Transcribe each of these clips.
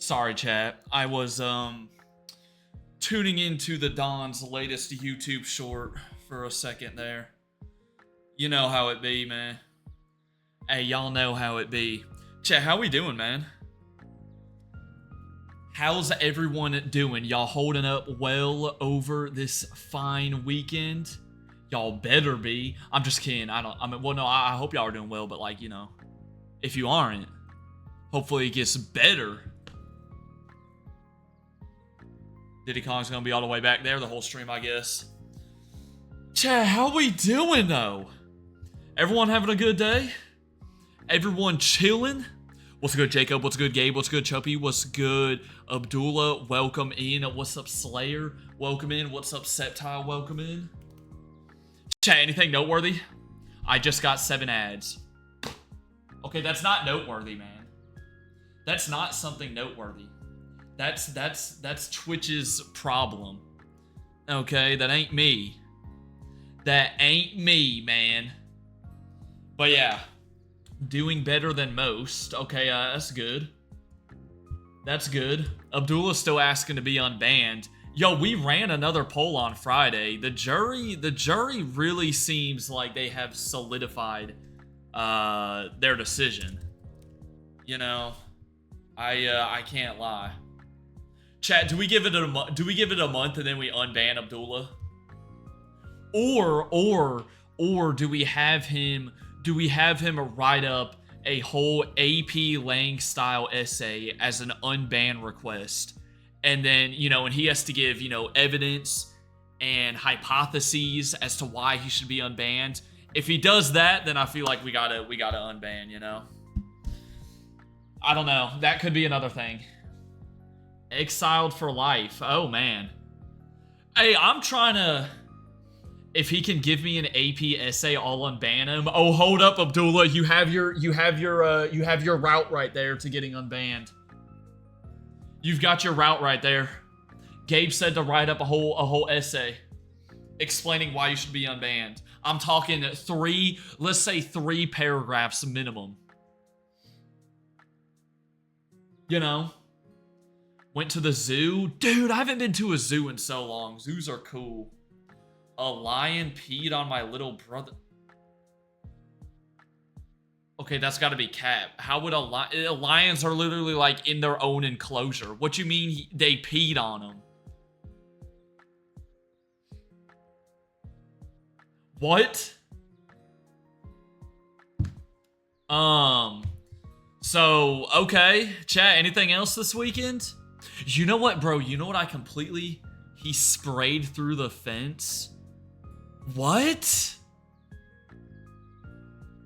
Sorry, chat. I was tuning into the Don's latest YouTube short for a second there. You know how it be, man. Hey, y'all know how it be. Chat, how we doing, man? How's everyone doing? Y'all holding up well over this fine weekend? Y'all better be. I'm just kidding. I hope y'all are doing well, but like, you know, if you aren't, hopefully it gets better. Diddy Kong's gonna be all the way back there the whole stream, I guess. Chat, how we doing though? Everyone having a good day? Everyone chilling? What's good, Jacob? What's good, Gabe? What's good, Chuppy? What's good, Abdullah? Welcome in. What's up, Slayer? Welcome in. What's up, Septile? Welcome in. Chat, anything noteworthy? I just got 7 ads. Okay, that's not noteworthy, man. That's not something noteworthy. That's Twitch's problem. Okay, that ain't me. That ain't me, man. But yeah, doing better than most. Okay, that's good. That's good. Abdullah's still asking to be unbanned. Yo, we ran another poll on Friday. The jury really seems like they have solidified their decision. You know, I can't lie. Chat, do we give it a month and then we unban Abdullah? Or do we have him write up a whole AP Lang style essay as an unban request? And then, you know, and he has to give, you know, evidence and hypotheses as to why he should be unbanned. If he does that, then I feel like we gotta unban, you know? I don't know. That could be another thing. Exiled for life. Oh, man. Hey, I'm trying to... If he can give me an AP essay, I'll unban him. Oh, hold up, Abdullah. You have your route right there to getting unbanned. You've got your route right there. Gabe said to write up a whole essay explaining why you should be unbanned. I'm talking let's say 3 paragraphs minimum. You know? Went to the zoo. Dude, I haven't been to a zoo in so long. Zoos are cool. A lion peed on my little brother. Okay, that's gotta be cap. How would lions are literally like in their own enclosure. What you mean they peed on them? What? So, okay. Chat, anything else this weekend? You know what, bro? You know what he sprayed through the fence? What?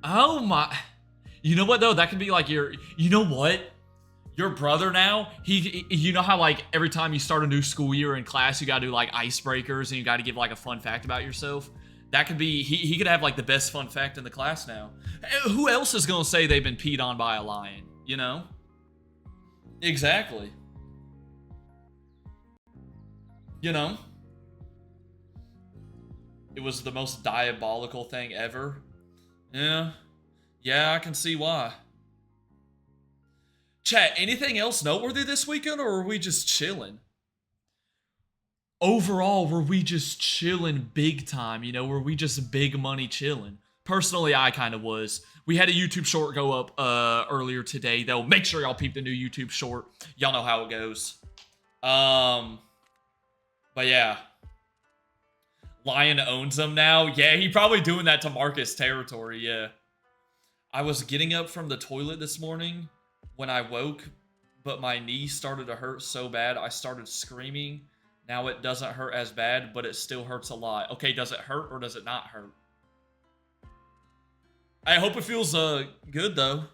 Oh my... You know what, though? That could be like you know what? Your brother now, you know how like every time you start a new school year in class, you gotta do like icebreakers and you gotta give like a fun fact about yourself? That could be, he could have like the best fun fact in the class now. Who else is gonna say they've been peed on by a lion, you know? Exactly. You know? It was the most diabolical thing ever. Yeah. Yeah, I can see why. Chat, anything else noteworthy this weekend, or were we just chilling? Overall, were we just chilling big time? You know, were we just big money chilling? Personally, I kind of was. We had a YouTube short go up earlier today, though. Make sure y'all peep the new YouTube short. Y'all know how it goes. But yeah. Lion owns them now. Yeah, he probably doing that to Marcus territory, yeah. I was getting up from the toilet this morning when I woke, but my knee started to hurt so bad I started screaming. Now it doesn't hurt as bad, but it still hurts a lot. Okay, does it hurt or does it not hurt? I hope it feels good though.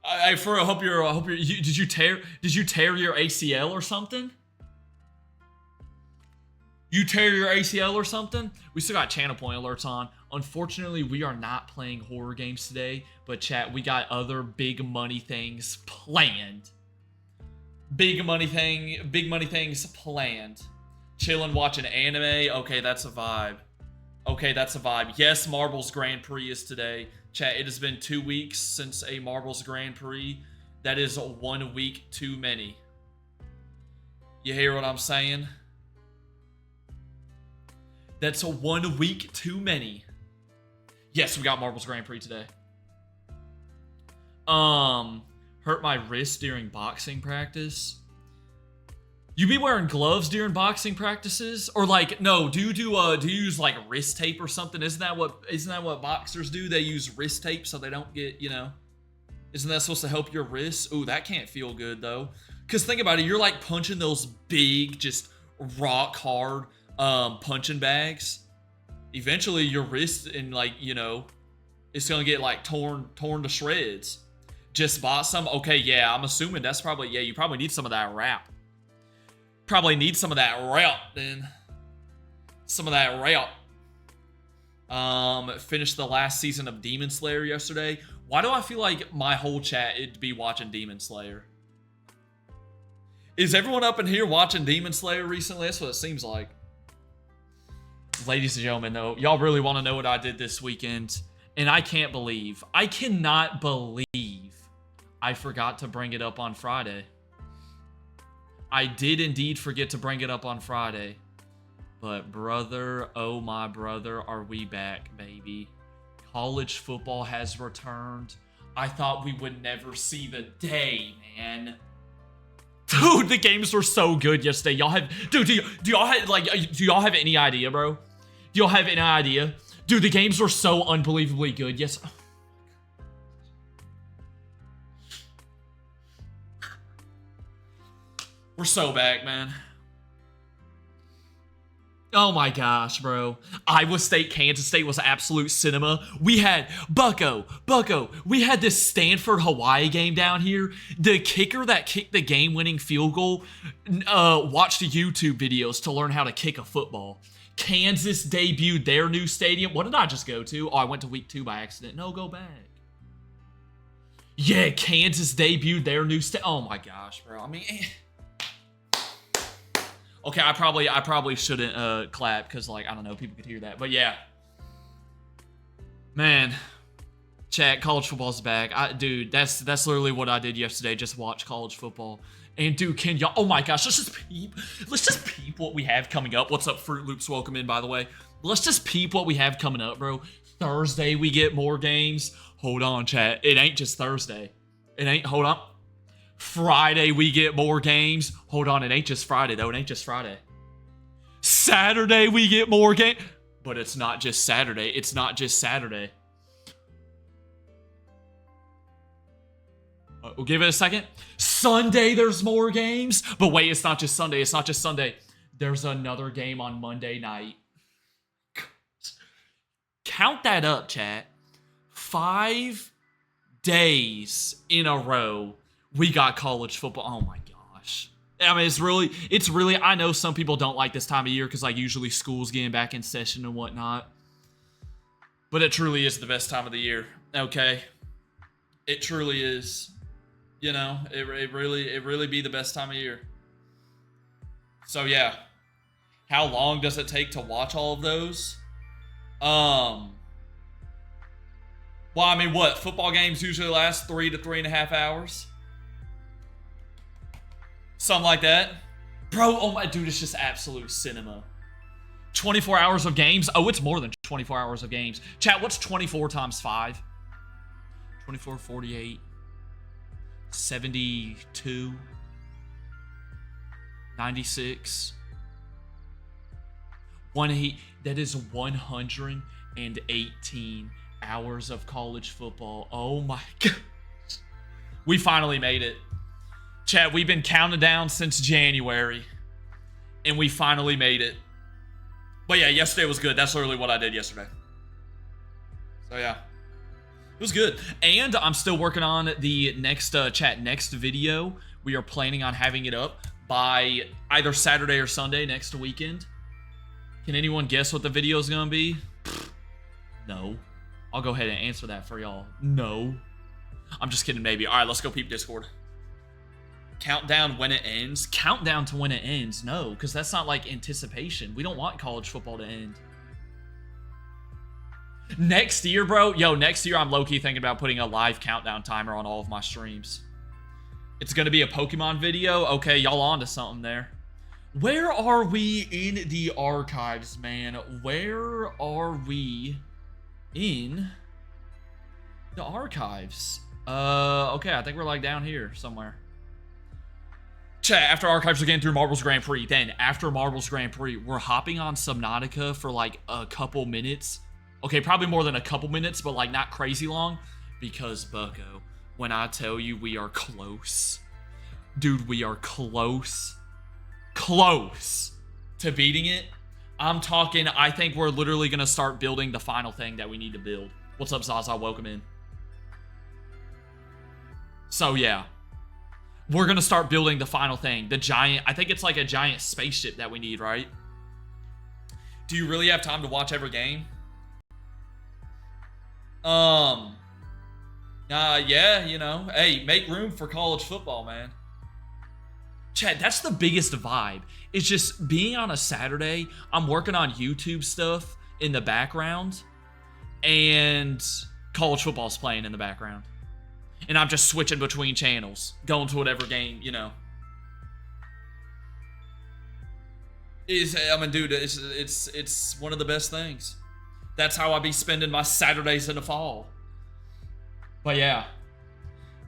I hope you're did you tear your ACL or something? You tear your ACL or something? We still got channel point alerts on. Unfortunately, we are not playing horror games today, but chat, we got other big money things planned. Big money things planned. Chilling, watching anime. Okay, that's a vibe. Okay, that's a vibe. Yes, Marbles Grand Prix is today. Chat, it has been 2 weeks since a Marbles Grand Prix. That is 1 week too many. You hear what I'm saying? That's 1 week too many. Yes, we got Marbles Grand Prix today. Hurt my wrist during boxing practice. You be wearing gloves during boxing practices? Or like, no, do you use like wrist tape or something? Isn't that what boxers do? They use wrist tape so they don't get, you know. Isn't that supposed to help your wrists? Ooh, that can't feel good though. Cause think about it, you're like punching those big, just rock hard punching bags. Eventually your wrist and like, you know, it's gonna get like torn to shreds. Just bought some. Okay, yeah, I'm assuming that's probably, yeah, you probably need some of that wrap. Probably need some of that wrap then. Some of that wrap. Finished the last season of Demon Slayer yesterday. Why do I feel like my whole chat it'd be watching Demon Slayer? Is everyone up in here watching Demon Slayer recently? That's what it seems like. Ladies and gentlemen, though, y'all really want to know what I did this weekend? And I cannot believe I forgot to bring it up on Friday. I did indeed forget to bring it up on Friday. But brother, oh my brother, are we back, baby. College football has returned. I thought we would never see the day, man. Dude, the games were so good yesterday. Y'all have, dude, do y'all have any idea, bro? Do y'all have any idea? Dude, the games were so unbelievably good. Yes. We're so back, man. Oh my gosh, bro. Iowa State, Kansas State was absolute cinema. We had Bucko. We had this Stanford-Hawaii game down here. The kicker that kicked the game-winning field goal watched YouTube videos to learn how to kick a football. Kansas debuted their new stadium. What did I just go to? Oh, I went to week 2 by accident. No, go back. Yeah, Kansas debuted their new oh my gosh, bro. I mean, okay, I probably shouldn't clap because, like, I don't know, people could hear that. But yeah, man, chat, college football's back. Dude, that's literally what I did yesterday. Just watch college football. And dude, can y'all? Oh my gosh, let's just peep what we have coming up. What's up, Fruit Loops? Welcome in, by the way. Let's just peep what we have coming up, bro. Thursday we get more games. Hold on, chat. It ain't just Thursday. Hold on. Friday we get more games. Hold on, it ain't just Friday though. It ain't just Friday. Saturday we get more games. But it's not just Saturday. It's not just Saturday. We'll give it a second. Sunday there's more games. But wait, it's not just Sunday. It's not just Sunday. There's another game on Monday night. Count that up, chat. 5 days in a row we got college football. Oh my gosh. I mean, it's really, I know some people don't like this time of year because like usually school's getting back in session and whatnot. But it truly is the best time of the year. Okay. It truly is. You know, it really be the best time of year. So yeah. How long does it take to watch all of those? Well, I mean, what? Football games usually last 3 to 3.5 hours. Something like that. Bro, oh my dude, it's just absolute cinema. 24 hours of games. Oh, it's more than 24 hours of games. Chat, what's 24 times 5? 24, 48, 72, 96. That is 118 hours of college football. Oh my god. We finally made it. Chat, we've been counting down since January. And we finally made it. But yeah, yesterday was good. That's literally what I did yesterday. So yeah. It was good. And I'm still working on the next next video. We are planning on having it up by either Saturday or Sunday next weekend. Can anyone guess what the video is going to be? No. I'll go ahead and answer that for y'all. No. I'm just kidding, maybe. All right, let's go peep Discord. Countdown when it ends. Countdown to when it ends. No, because that's not like anticipation. We don't want college football to end. Next year, bro. Yo, next year I'm low-key thinking about putting a live countdown timer on all of my streams. It's gonna be a Pokemon video. Okay, y'all on to something there. Where are we in the archives, man? Where are we in the archives? Okay, I think we're like down here somewhere. Chat, after archives, we're getting through Marvel's Grand Prix. Then, after Marvel's Grand Prix, we're hopping on Subnautica for like a couple minutes. Okay, probably more than a couple minutes, but like not crazy long. Because, Bucko, when I tell you we are close, dude, we are close to beating it. I'm talking, I think we're literally going to start building the final thing that we need to build. What's up, Zaza? Welcome in. So, yeah. We're going to start building the final thing. The giant, I think it's like a giant spaceship that we need, right? Do you really have time to watch every game? Yeah, you know. Hey, make room for college football, man. Chad, that's the biggest vibe. It's just being on a Saturday, I'm working on YouTube stuff in the background, and college football's playing in the background. And I'm just switching between channels, going to whatever game, you know. I mean, dude, it's one of the best things. That's how I be spending my Saturdays in the fall. But yeah,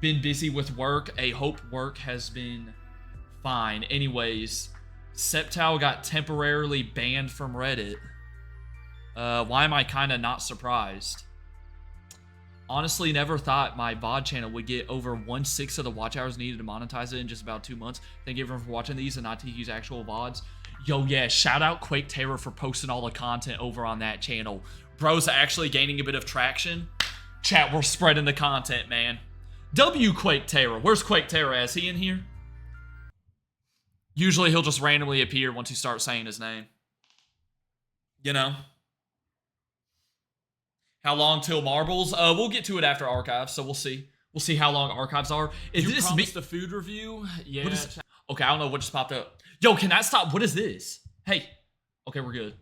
been busy with work. I hope work has been fine. Anyways, Septal got temporarily banned from Reddit. Why am I kind of not surprised? Honestly, never thought my VOD channel would get over 1/6 of the watch hours needed to monetize it in just about 2 months. Thank you everyone for watching these and not TQ's actual VODs. Yo, yeah, shout out Quake Terror for posting all the content over on that channel. Bro's actually gaining a bit of traction. Chat, we're spreading the content, man. W Quake Terror. Where's Quake Terror? Is he in here? Usually he'll just randomly appear once you start saying his name. You know? How long till Marbles? We'll get to it after archives, so we'll see. We'll see how long archives are. Is you this promised the food review? Yeah. Okay, I don't know what just popped up. Yo, can that stop? What is this? Hey. Okay, we're good.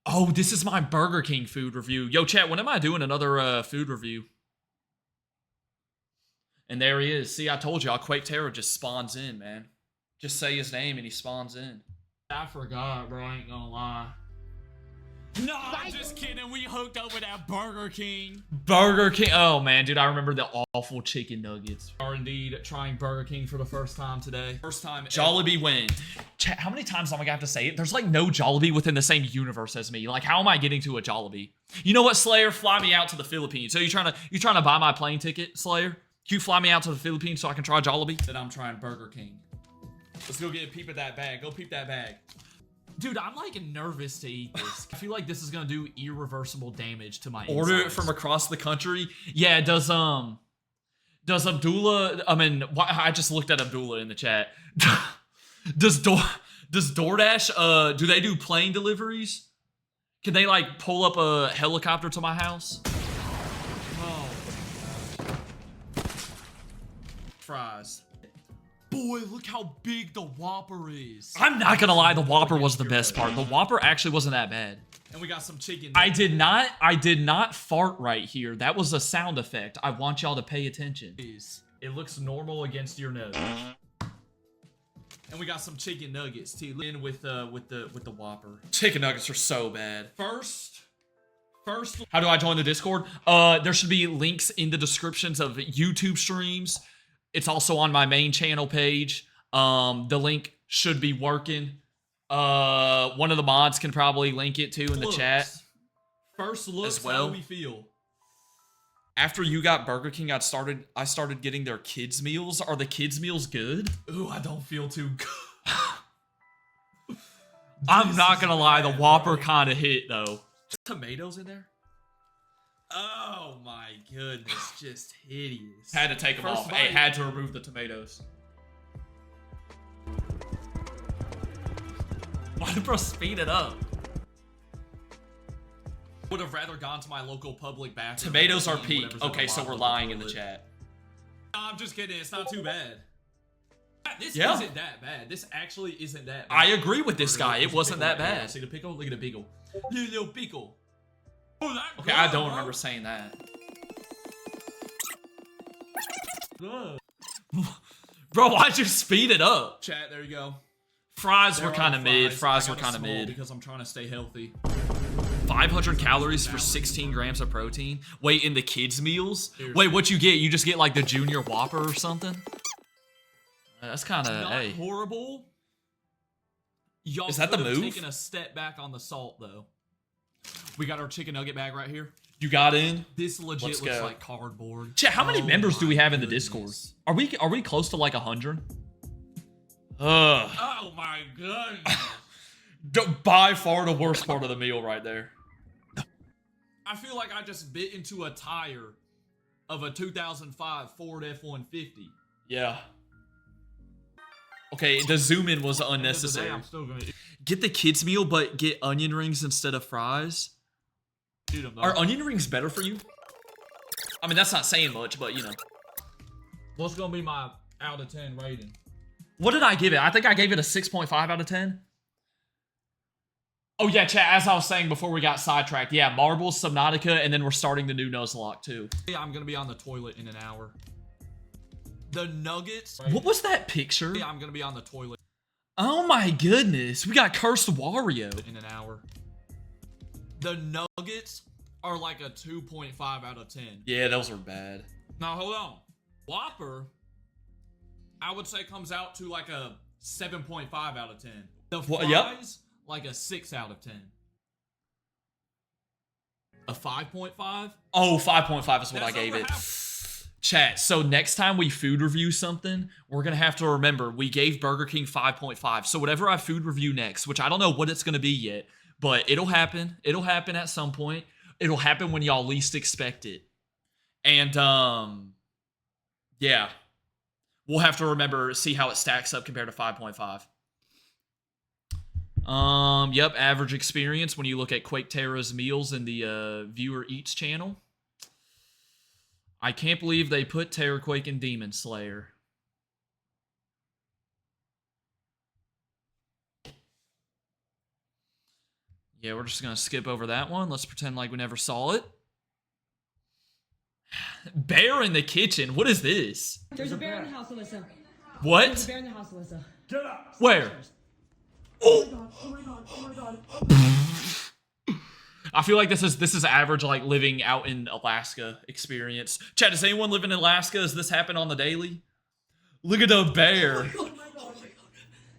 Oh, this is my Burger King food review. Yo, chat, when am I doing another food review? And there he is. See, I told y'all, Quake Terror just spawns in, man. Just say his name and he spawns in. I forgot, bro. I ain't gonna lie. No, I'm just kidding. We hooked up with that Burger King. Burger King. Oh, man, dude, I remember the awful chicken nuggets. We are indeed trying Burger King for the first time today. First time. Jollibee win. Chat, how many times am I gonna have to say it? There's like no Jollibee within the same universe as me. Like, how am I getting to a Jollibee? You know what, Slayer? Fly me out to the Philippines. So you trying to buy my plane ticket, Slayer? Can you fly me out to the Philippines so I can try Jollibee? Then I'm trying Burger King. Let's go get a peep at that bag. Go peep that bag. Dude, I'm like nervous to eat this. I feel like this is gonna do irreversible damage to my Order insides. it from across the country. Yeah, does Abdullah, I mean, I just looked at Abdullah in the chat. Does DoorDash, do they do plane deliveries? Can they like pull up a helicopter to my house? Oh. Fries. Boy, look how big the Whopper is. I'm not gonna lie, the Whopper was the best part. The Whopper actually wasn't that bad. And we got some chicken. I did not fart right here. That was a sound effect. I want y'all to pay attention. It looks normal against your nose. And we got some chicken nuggets too. In with the Whopper. Chicken nuggets are so bad. First. How do I join the Discord? There should be links in the descriptions of YouTube streams. It's also on my main channel page. The link should be working. One of the mods can probably link it too in the chat. First looks as well. How we feel. After you got Burger King, I started getting their kids meals. Are the kids meals good? Ooh, I don't feel too good. I'm not gonna lie, the Whopper kind of hit though. Tomatoes in there? Oh my goodness, just hideous. Had to take them off. Hey, had to remove the tomatoes. Why did bro speed it up? Would have rather gone to my local public bathroom. Tomatoes are peak. Okay, so we're lying in the chat. No, I'm just kidding. It's not too bad. This Yeah. isn't that bad. This actually isn't that bad. I agree with this guy. It wasn't that bad. See the pickle? Look at the pickle. Little pickle. Oh, okay, I don't remember saying that. Bro, why'd you speed it up? Chat, there you go. Fries were kind of mid. Fries I were got kind of small mid. because I'm trying to stay healthy. 500 calories for 16 grams of protein. Wait, in the kids' meals? Wait, what you get? You just get like the Junior Whopper or something? That's kind of, Not hey. horrible. Y'all Is that the could have move? taken a step back on the salt, though. We got our chicken nugget bag right here. You got in? This legit Let's looks go. like cardboard. Chat, how many members do we have in the Discord? goodness. Are we close to like 100? Oh my goodness. By far the worst part of the meal right there. I feel like I just bit into a tire of a 2005 Ford F-150. Yeah. Okay, the zoom in was End of the unnecessary. day, I'm still gonna Get the kids meal, but get onion rings instead of fries. eat them though. Are onion rings better for you? I mean, that's not saying much, but you know. What's gonna be my out of 10 rating? What did I give it? I think I gave it a 6.5 out of 10. Oh yeah, chat, as I was saying before we got sidetracked. Yeah, Marbles, Subnautica, and then we're starting the new Nuzlocke too. Yeah, I'm gonna be on the toilet in an hour. The nuggets. What was that picture? Yeah, I'm gonna be on the toilet Oh my goodness, we got Cursed Wario. in an hour. The nuggets are like a 2.5 out of 10. Yeah, those were bad. Now hold on. Whopper, I would say comes out to like a 7.5 out of 10. The fries, Yep. like a 6 out of 10. A 5.5? Oh, 5.5 is what I That's gave over it. half. Chat, so next time we food review something, we're going to have to remember we gave Burger King 5.5. So whatever I food review next, which I don't know what it's going to be yet, but it'll happen. It'll happen at some point. It'll happen when y'all least expect it. And, yeah. We'll have to remember, see how it stacks up compared to 5.5. Yep, average experience when you look at Quake Terra's meals in the Viewer Eats channel. I can't believe they put Terraquake in Demon Slayer. Yeah, we're just gonna skip over that one. Let's pretend like we never saw it. Bear in the kitchen. What is this? There's a bear in the house, Alyssa. There's a What? bear in the house, Alyssa. Get up! Where? Oh my god, oh my god, oh my god. I feel like this is average, like living out in Alaska experience. Chat, does anyone live in Alaska? Does this happen on the daily? Look at the bear.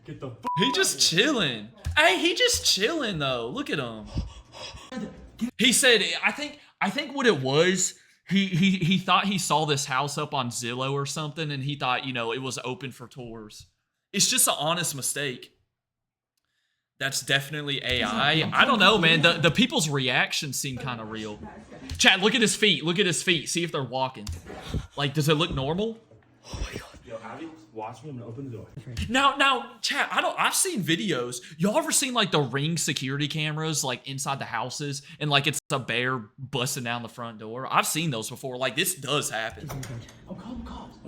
Get the He just chilling. Hey, he just chilling though. Look at him. He said, I think what it was, he thought he saw this house up on Zillow or something, and he thought, you know, it was open for tours. It's just an honest mistake. That's definitely AI. I don't know, man. The people's reactions seem kind of real. Chat, look at his feet. Look at his feet. See if they're walking. Like, does it look normal? Yo, Abby, watch me. I'm gonna open the door. Now, chat, I've seen videos. Y'all ever seen like the Ring security cameras like inside the houses and like it's a bear busting down the front door? I've seen those before. Like this does happen. I'm calling the cops.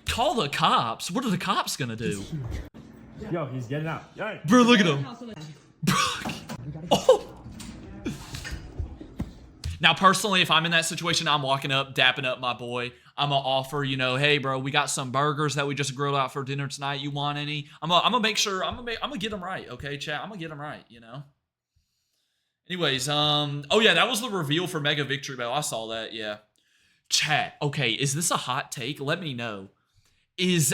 Call the cops. What are the cops gonna do? Yo, he's getting out. Yo. Bro, look at him. House, Alyssa. Oh. Now, personally, if I'm in that situation, I'm walking up, dapping up my boy. I'm gonna offer, you know, hey, bro, we got some burgers that we just grilled out for dinner tonight. You want any? I'm gonna make sure. I'm gonna get them right, okay, chat. I'm gonna get them right, you know. Anyways, oh yeah, that was the reveal for Mega Victory Bell. I saw that. Yeah, chat. Okay, is this a hot take? Let me know.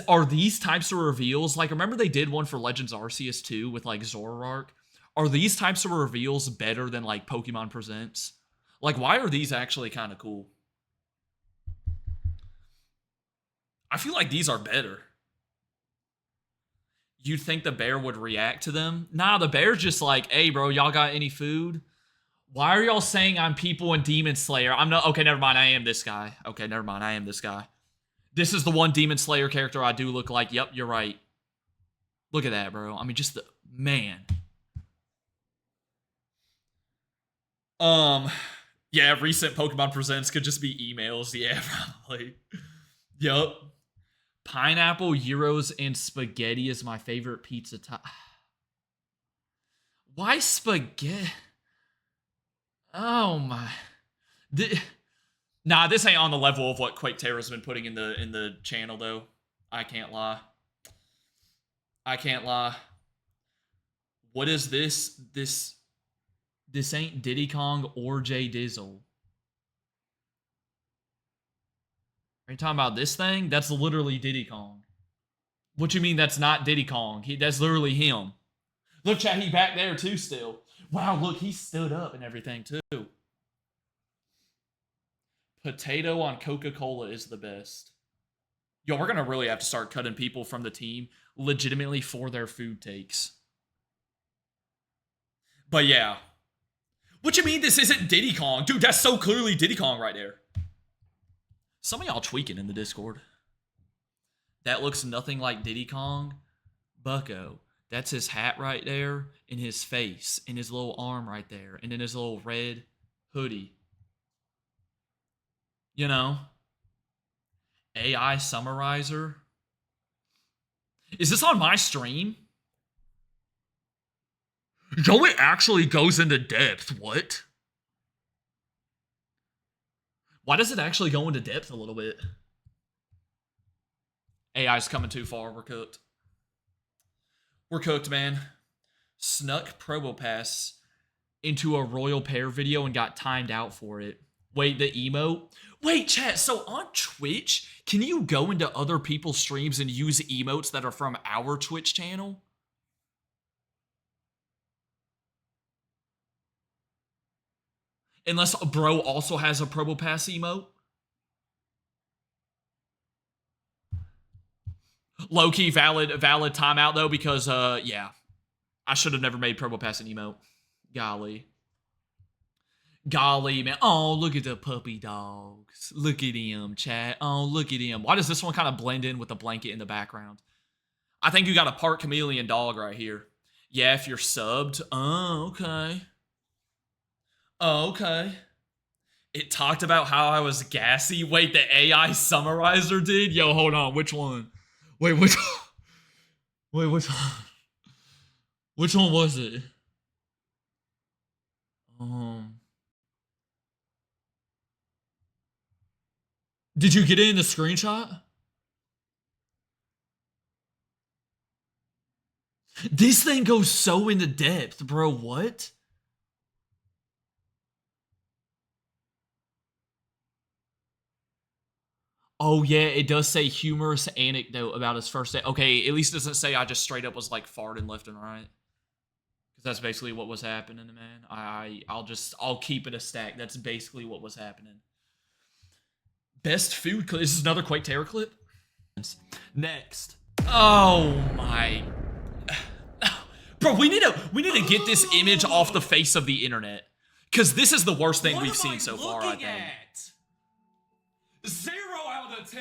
Are these types of reveals, like, remember they did one for Legends Arceus 2 with like Zoroark? Are these types of reveals better than like Pokemon Presents? Like, why are these actually kind of cool? I feel like these are better. You'd think the bear would react to them? Nah, the bear's just like, hey, bro, y'all got any food? Why are y'all saying I'm people in Demon Slayer? I'm not. Okay, never mind. I am this guy. Okay, never mind. I am this guy. This is the one Demon Slayer character I do look like. Yep, you're right. Look at that, bro. I mean, just the man. Yeah, recent Pokemon Presents could just be emails. Yeah, probably. Yup. Pineapple, gyros, and spaghetti is my favorite pizza type. Why spaghetti? Oh my. Nah, this ain't on the level of what Quake Terror's been putting in the channel though. I can't lie. I can't lie. What is this? This ain't Diddy Kong or Jay Dizzle. Are you talking about this thing? That's literally Diddy Kong. What you mean that's not Diddy Kong? That's literally him. Look, chat, he back there too still. Wow, look, he stood up and everything too. Potato on Coca-Cola is the best. Yo, we're gonna really have to start cutting people from the team legitimately for their food takes. But yeah. What you mean this isn't Diddy Kong? Dude, that's so clearly Diddy Kong right there. Some of y'all tweaking in the Discord. That looks nothing like Diddy Kong. Bucko. That's his hat right there, and his face, and his little arm right there, and then his little red hoodie. You know? AI Summarizer. Is this on my stream? Yo, it actually goes into depth. What? Why does it actually go into depth a little bit? AI's coming too far. We're cooked. We're cooked, man. Snuck Probopass into a Royal Pair video and got timed out for it. Wait, the emote? Wait, chat, so on Twitch, can you go into other people's streams and use emotes that are from our Twitch channel? Unless bro also has a Probopass emote? Low-key valid timeout, though, because, yeah. I should have never made Probopass an emote. Golly. Golly, man. Oh, look at the puppy dogs. Look at him, chat. Oh, look at him. Why does this one kind of blend in with the blanket in the background? I think you got a part chameleon dog right here. Yeah, if you're subbed. Oh, okay. Oh, okay. It talked about how I was gassy. Wait, the AI summarizer did? Yo, hold on. Which one? Wait, which one? Wait, which one? Which one was it? Did you get it in the screenshot? This thing goes so into depth, bro. What? Oh, yeah, it does say humorous anecdote about his first day. Okay, at least it doesn't say I just straight up was like farting left and right. Because that's basically what was happening, man. I'll keep it a stack. That's basically what was happening. Best food clip. This is another Quake Terror clip. Next. Oh my. Bro, we need to get this image off the face of the internet. Because this is the worst thing we've seen so far, I think. 0 out of 10.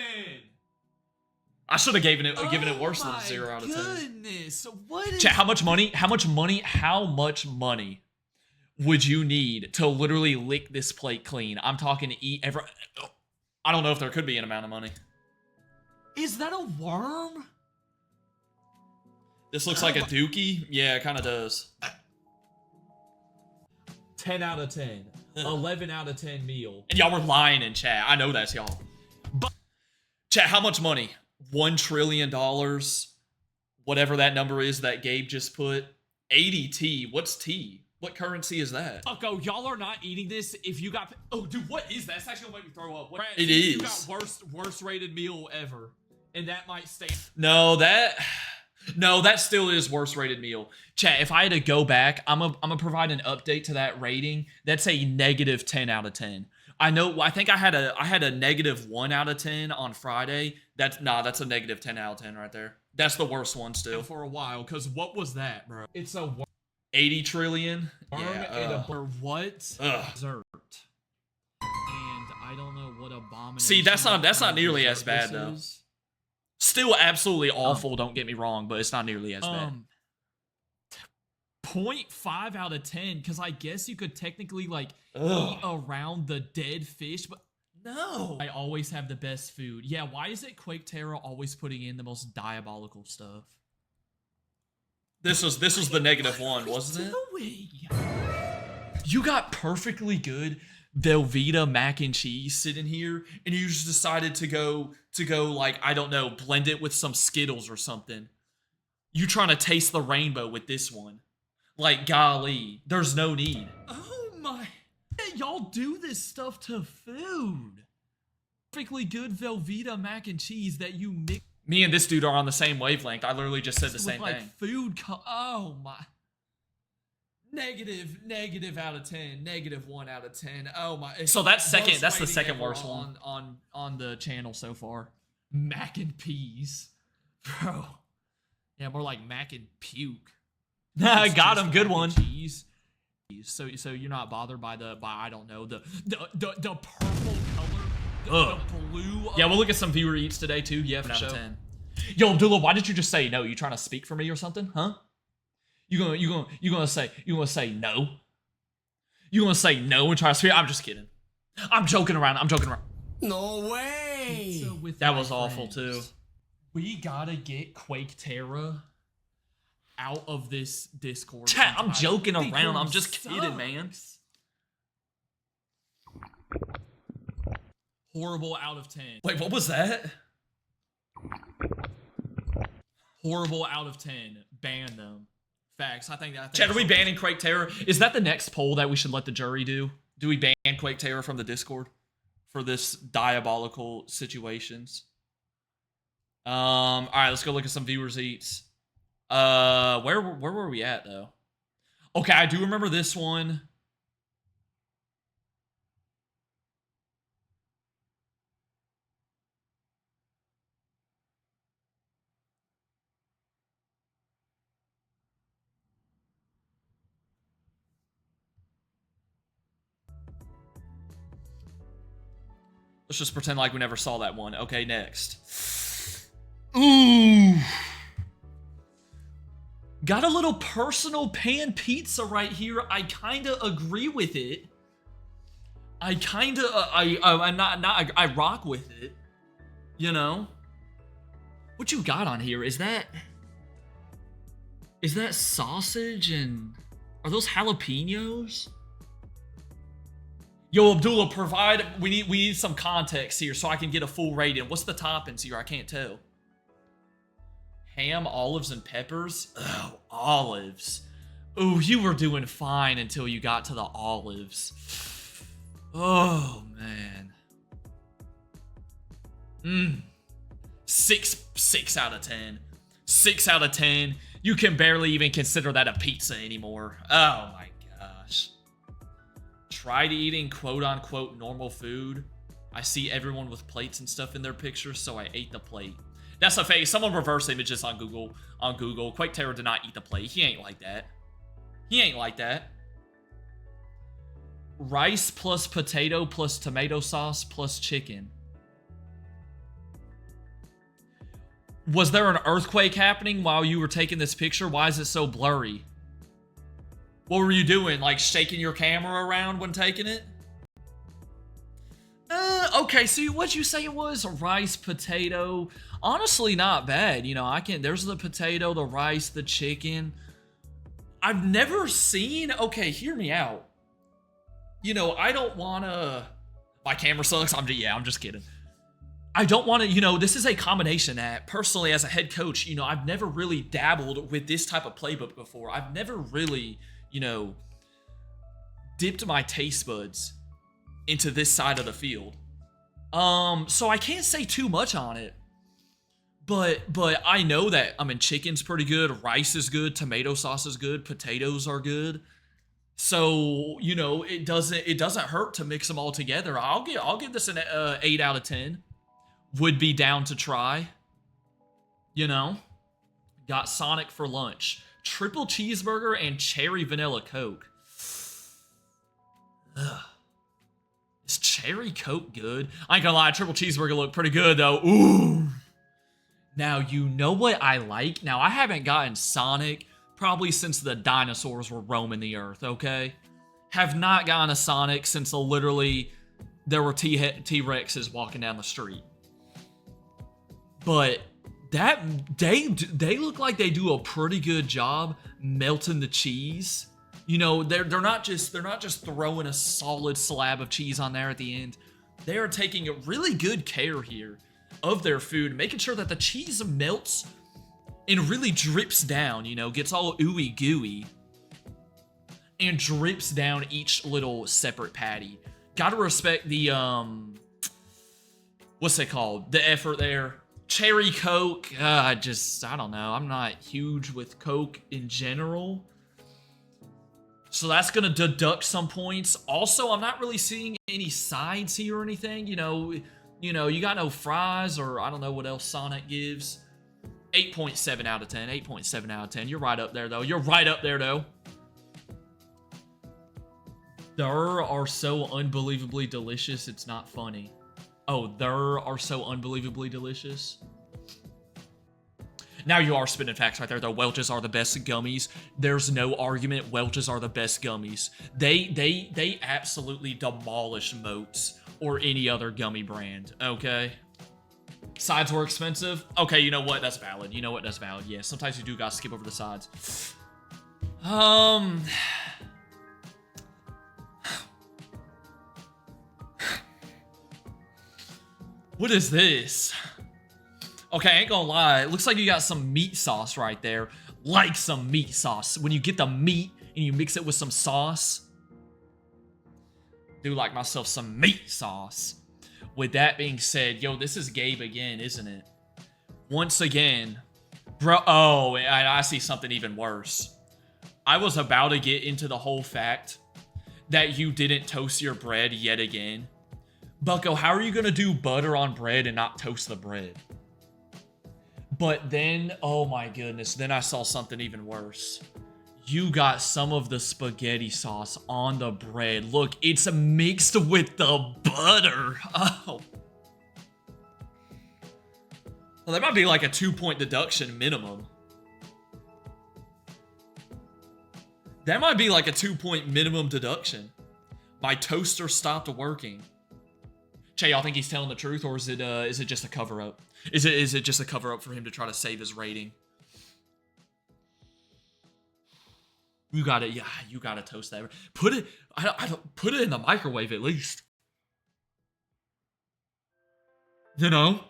I should have given it worse than 0 out of 10. Goodness, what is Chat, how much money would you need to literally lick this plate clean? I'm talking to eat every. I don't know if there could be an amount of money. Is that a worm? This looks like a dookie. Yeah, it kind of does. 10 out of 10. 11 out of 10 meal. And y'all were lying in chat. I know that's y'all. But chat, how much money? $1 trillion. Whatever that number is that Gabe just put. 80 T. What's T? What currency is that? Fucko, y'all are not eating this if you got... Oh, dude, what is that? It's actually gonna make me throw up. It is. You got worst rated meal ever. And that might stay... No, that still is worst rated meal. Chat, if I had to go back, I'm gonna provide an update to that rating. That's a negative 10 out of 10. I think I had a negative 1 out of 10 on Friday. That's a negative 10 out of 10 right there. That's the worst one still. For a while, because what was that, bro? It's a... 80 trillion? Worm and a what? Dessert. And I don't know what abomination... See, that's not nearly as bad, though. Still absolutely awful, don't get me wrong, but it's not nearly as bad. 0.5 out of 10, because I guess you could technically, like, eat around the dead fish, but no. I always have the best food. Yeah, why is it Quake Terror always putting in the most diabolical stuff? This was the negative 1, wasn't it? You got perfectly good Velveeta mac and cheese sitting here, and you just decided to go like, I don't know, blend it with some Skittles or something. You trying to taste the rainbow with this one. Like, golly, there's no need. Oh my. Y'all do this stuff to food. Perfectly good Velveeta mac and cheese that you mix. Me and this dude are on the same wavelength. I literally just said the same like thing. Oh my. Negative out of 10. -1 out of 10. Oh my. So that's second. That's the Worst second rating worst ever one on the channel so far. Mac and peas, bro. Yeah, more like mac and puke. I It's got just him. Good mac one. and cheese. So you're not bothered by I don't know the purple color, the blue. Yeah, we'll look at some viewer eats today too. Yeah, for Out sure. of 10. Yo, Abdullah, why did you just say no? You trying to speak for me or something? Huh? You gonna say no? You gonna say no and try to speak? I'm just kidding. I'm joking around. No way! So with That my was awful friends, too. We gotta get Quake Terra out of this Discord. Chat, I'm joking Discord around. I'm just kidding, sucks. man. Horrible out of 10. Wait, what was that? Horrible out of 10. Ban them. Facts. I think Chat, are we banning Quake Terror? Is that the next poll that we should let the jury do? Do we ban Quake Terror from the Discord for this diabolical situations? All right, let's go look at some viewers eats. Where were we at though? Okay, I do remember this one. Let's just pretend like we never saw that one. Okay, next. Ooh. Got a little personal pan pizza right here. I kind of agree with it. I kind of, I rock with it. You know? What you got on here? Is that sausage and are those jalapenos? Yo, Abdullah, we need some context here so I can get a full rating. What's the toppings here? I can't tell. Ham, olives, and peppers? Oh, olives. Oh, you were doing fine until you got to the olives. Oh, man. 6 out of 10. 6 out of 10. You can barely even consider that a pizza anymore. Oh, my gosh. Tried eating quote-unquote normal food. I see everyone with plates and stuff in their pictures, so I ate the plate. That's a fake. Someone reverse images on Google. Quake Terror did not eat the plate. He ain't like that. He ain't like that. Rice plus potato plus tomato sauce plus chicken. Was there an earthquake happening while you were taking this picture? Why is it so blurry? What were you doing? Like shaking your camera around when taking it? Okay, so what you say it was? Rice, potato. Honestly, not bad. You know, there's the potato, the rice, the chicken. I've never seen, okay, hear me out. You know, I don't want to, my camera sucks. I'm just kidding. I don't want to, you know, this is a combination that personally as a head coach, you know, I've never really dabbled with this type of playbook before. I've never really, you know, dipped my taste buds into this side of the field. So I can't say too much on it. But I know that, I mean, chicken's pretty good, rice is good, tomato sauce is good, potatoes are good. So, you know, it doesn't hurt to mix them all together. I'll give this an 8 out of 10. Would be down to try. You know? Got Sonic for lunch. Triple cheeseburger and cherry vanilla Coke. Ugh. Is cherry Coke good? I ain't gonna lie, triple cheeseburger looked pretty good though. Ooh. Now, you know what I like? Now, I haven't gotten Sonic probably since the dinosaurs were roaming the earth, okay? Have not gotten a Sonic since literally there were T-Rexes walking down the street. But they look like they do a pretty good job melting the cheese. You know, they're not just throwing a solid slab of cheese on there at the end. They are taking a really good care here of their food, making sure that the cheese melts and really drips down, you know, gets all ooey gooey and drips down each little separate patty. Gotta respect the, what's it called? The effort there. Cherry Coke, I don't know. I'm not huge with Coke in general. So that's going to deduct some points. Also, I'm not really seeing any sides here or anything. You know, you got no fries or I don't know what else Sonic gives. 8.7 out of 10. 8.7 out of 10. You're right up there, though. You're right up there, though. There are so unbelievably delicious, it's not funny. Oh, there are so unbelievably delicious. Now you are spitting facts right there, though. Welch's are the best gummies. There's no argument. Welch's are the best gummies. They absolutely demolish Moats or any other gummy brand, okay? Sides were expensive. Okay, you know what? That's valid. You know what? That's valid. Yeah, sometimes you do gotta skip over the sides. What is this? Okay, I ain't gonna lie. It looks like you got some meat sauce right there. Like some meat sauce. When you get the meat and you mix it with some sauce. Do like myself some meat sauce. With that being said, yo, this is Gabe again, isn't it? Once again. Bro, oh, I see something even worse. I was about to get into the whole fact that you didn't toast your bread yet again. Bucko, how are you gonna do butter on bread and not toast the bread? But then, oh my goodness, then I saw something even worse. You got some of the spaghetti sauce on the bread. Look, it's mixed with the butter. Oh. Well, that might be like a 2-point deduction minimum. That might be like a 2-point minimum deduction. My toaster stopped working. Che, y'all think he's telling the truth, or is it just a cover-up? Is it just a cover-up for him to try to save his rating? You gotta, yeah, you gotta toast that. Put it, I don't put it in the microwave at least. You know.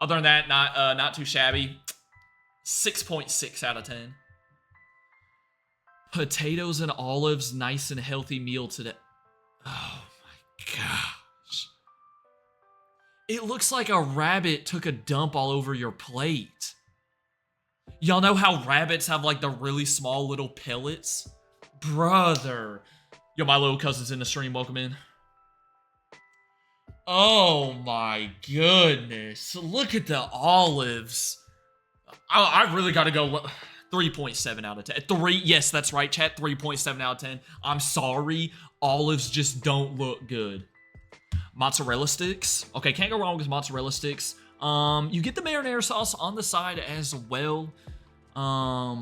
Other than that, not too shabby. 6.6 out of 10. Potatoes and olives, nice and healthy meal today. Oh my gosh. It looks like a rabbit took a dump all over your plate. Y'all know how rabbits have like the really small little pellets? Brother. Yo, my little cousin's in the stream. Welcome in. Oh my goodness. Look at the olives. I really gotta go. 3.7 out of 10. Yes, that's right, chat. 3.7 out of 10. I'm sorry. Olives just don't look good. Mozzarella sticks. Okay, can't go wrong with mozzarella sticks. You get the marinara sauce on the side as well. How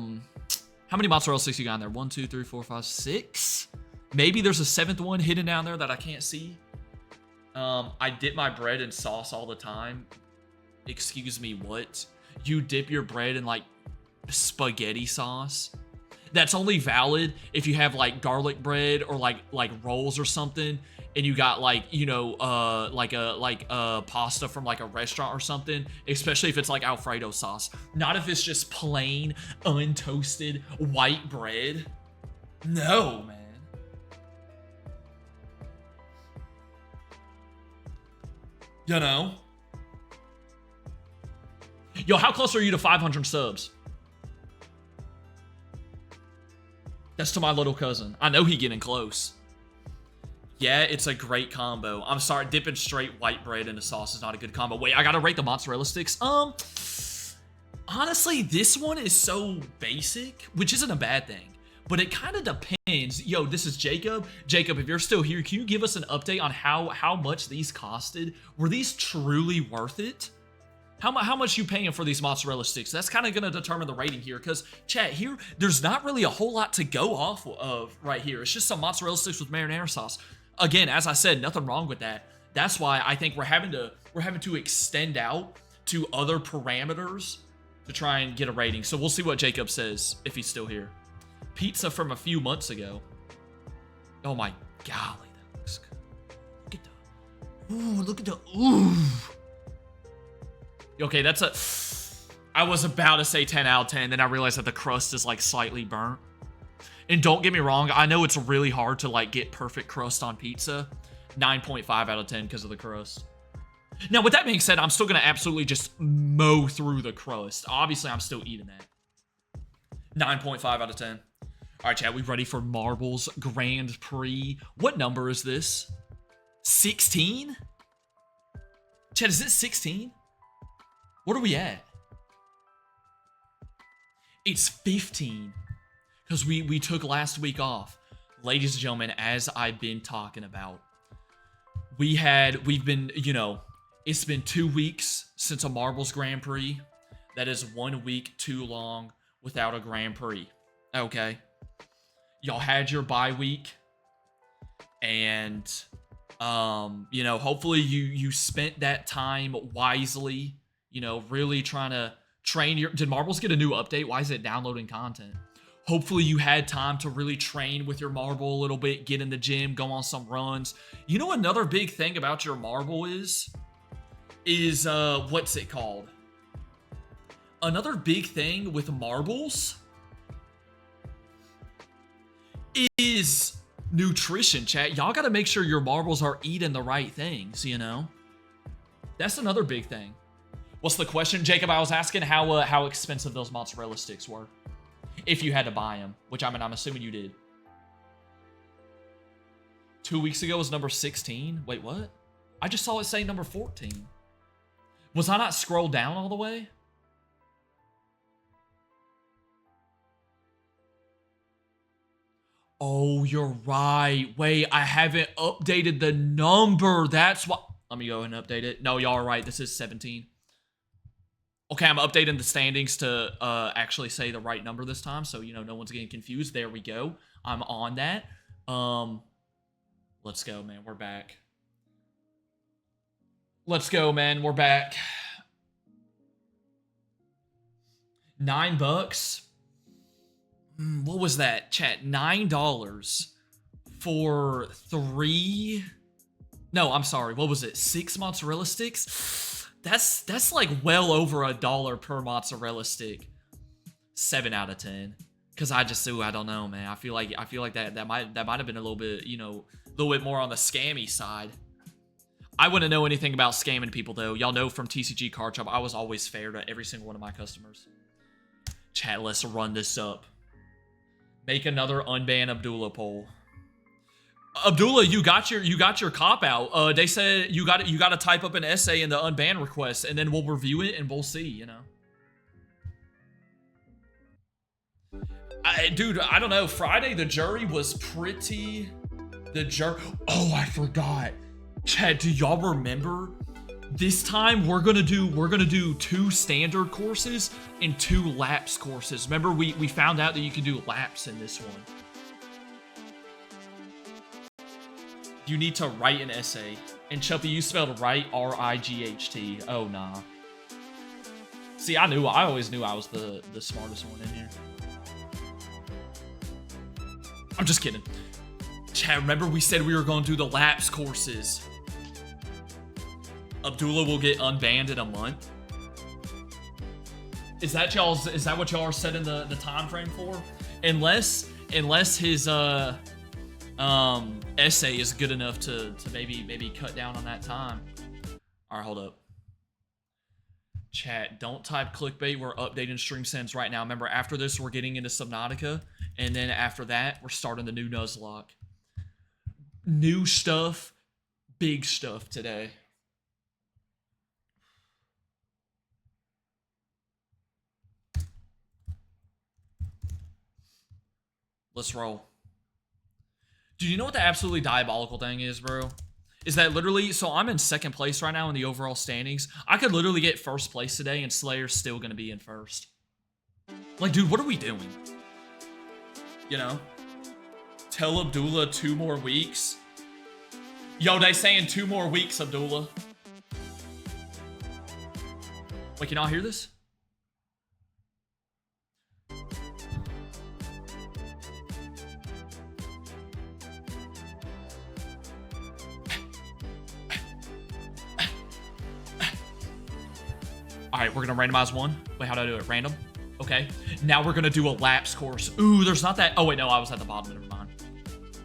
many mozzarella sticks you got in there? 1, 2, 3, 4, 5, 6. Maybe there's a 7th one hidden down there that I can't see. I dip my bread in sauce all the time. Excuse me, what? You dip your bread in like spaghetti sauce? That's only valid if you have like garlic bread or like rolls or something, and you got like, you know, like a pasta from like a restaurant or something, especially if it's like Alfredo sauce. Not if it's just plain untoasted white bread. No, man. You know? Yo, how close are you to 500 subs? That's to my little cousin. I know he getting close. Yeah, it's a great combo. I'm sorry, dipping straight white bread into sauce is not a good combo. Wait, I gotta rate the mozzarella sticks. Honestly, this one is so basic, which isn't a bad thing, but it kind of depends. Yo, this is Jacob. Jacob, if you're still here, can you give us an update on how much these costed? Were these truly worth it? How much you paying for these mozzarella sticks? That's kind of going to determine the rating here, because chat here, there's not really a whole lot to go off of right here. It's just some mozzarella sticks with marinara sauce. Again, as I said, nothing wrong with that. That's why I think we're having to extend out to other parameters to try and get a rating. So we'll see what Jacob says if he's still here. Pizza from a few months ago. Oh my golly, that looks good. Look at the, ooh, look at the, ooh. Okay, that's a, I was about to say 10 out of 10, then I realized that the crust is like slightly burnt. And don't get me wrong, I know it's really hard to like get perfect crust on pizza. 9.5 out of 10 because of the crust. Now, with that being said, I'm still going to absolutely just mow through the crust. Obviously, I'm still eating that. 9.5 out of 10. All right, chat, we ready for Marbles Grand Prix? What number is this? 16? Chat, is it 16? What are we at? It's 15. Because we took last week off. Ladies and gentlemen, as I've been talking about, we've been, you know, it's been 2 weeks since a Marbles Grand Prix. That is 1 week too long without a Grand Prix. Okay? Y'all had your bye week. And, you know, hopefully you spent that time wisely. You know, really trying to train your... Did Marbles get a new update? Why is it downloading content? Hopefully you had time to really train with your marble a little bit, get in the gym, go on some runs. You know another big thing about your marble is what's it called? Another big thing with marbles is nutrition, chat. Y'all got to make sure your marbles are eating the right things, you know? That's another big thing. What's the question, Jacob? I was asking how expensive those mozzarella sticks were. If you had to buy them, which I mean, I'm assuming you did. 2 weeks ago was number 16. Wait, what? I just saw it say number 14. Was I not scrolled down all the way? Oh, you're right. Wait, I haven't updated the number. That's why. Let me go ahead and update it. No, y'all are right. This is 17. Okay, I'm updating the standings to actually say the right number this time, so, you know, no one's getting confused. There we go. I'm on that. Let's go, man. We're back. Let's go, man. We're back. $9. What was that, chat? $9 for 3... No, I'm sorry. What was it? 6 mozzarella sticks? That's like well over $1 per mozzarella stick. 7 out of 10. Cause I don't know, man. I feel like that might have been a little bit, you know, a little bit more on the scammy side. I wouldn't know anything about scamming people though. Y'all know from TCG Card Shop, I was always fair to every single one of my customers. Chat, let's run this up. Make another unban Abdullah poll. Abdullah, you got your cop out. They said you got to type up an essay in the unban request, and then we'll review it and we'll see. You know, dude, I don't know. Friday the jury was pretty. Oh, I forgot. Chad, do y'all remember? This time we're gonna do 2 standard courses and 2 laps courses. Remember we found out that you can do laps in this one. You need to write an essay. And Chuppy, you spelled right R-I-G-H-T. Oh, nah. See, I always knew I was the smartest one in here. I'm just kidding. Chat, remember we said we were going to do the laps courses. Abdullah will get unbanned in a month. Is that what y'all are setting the time frame for? Unless his essay is good enough to maybe cut down on that time. All right, hold up. Chat, don't type clickbait. We're updating StreamSense right now. Remember, after this, we're getting into Subnautica, and then after that, we're starting the new Nuzlocke. New stuff, big stuff today. Let's roll. Do you know what the absolutely diabolical thing is, bro? Is that literally, so I'm in 2nd place right now in the overall standings. I could literally get 1st place today and Slayer's still gonna be in 1st. Like, dude, what are we doing? You know? Tell Abdullah 2 more weeks. Yo, they saying 2 more weeks, Abdullah. Wait, can y'all hear this? All right, we're gonna randomize one. Wait, how do I do it? Random. Okay. Now we're gonna do a laps course. Ooh, there's not that. Oh wait, no, I was at the bottom. Never mind.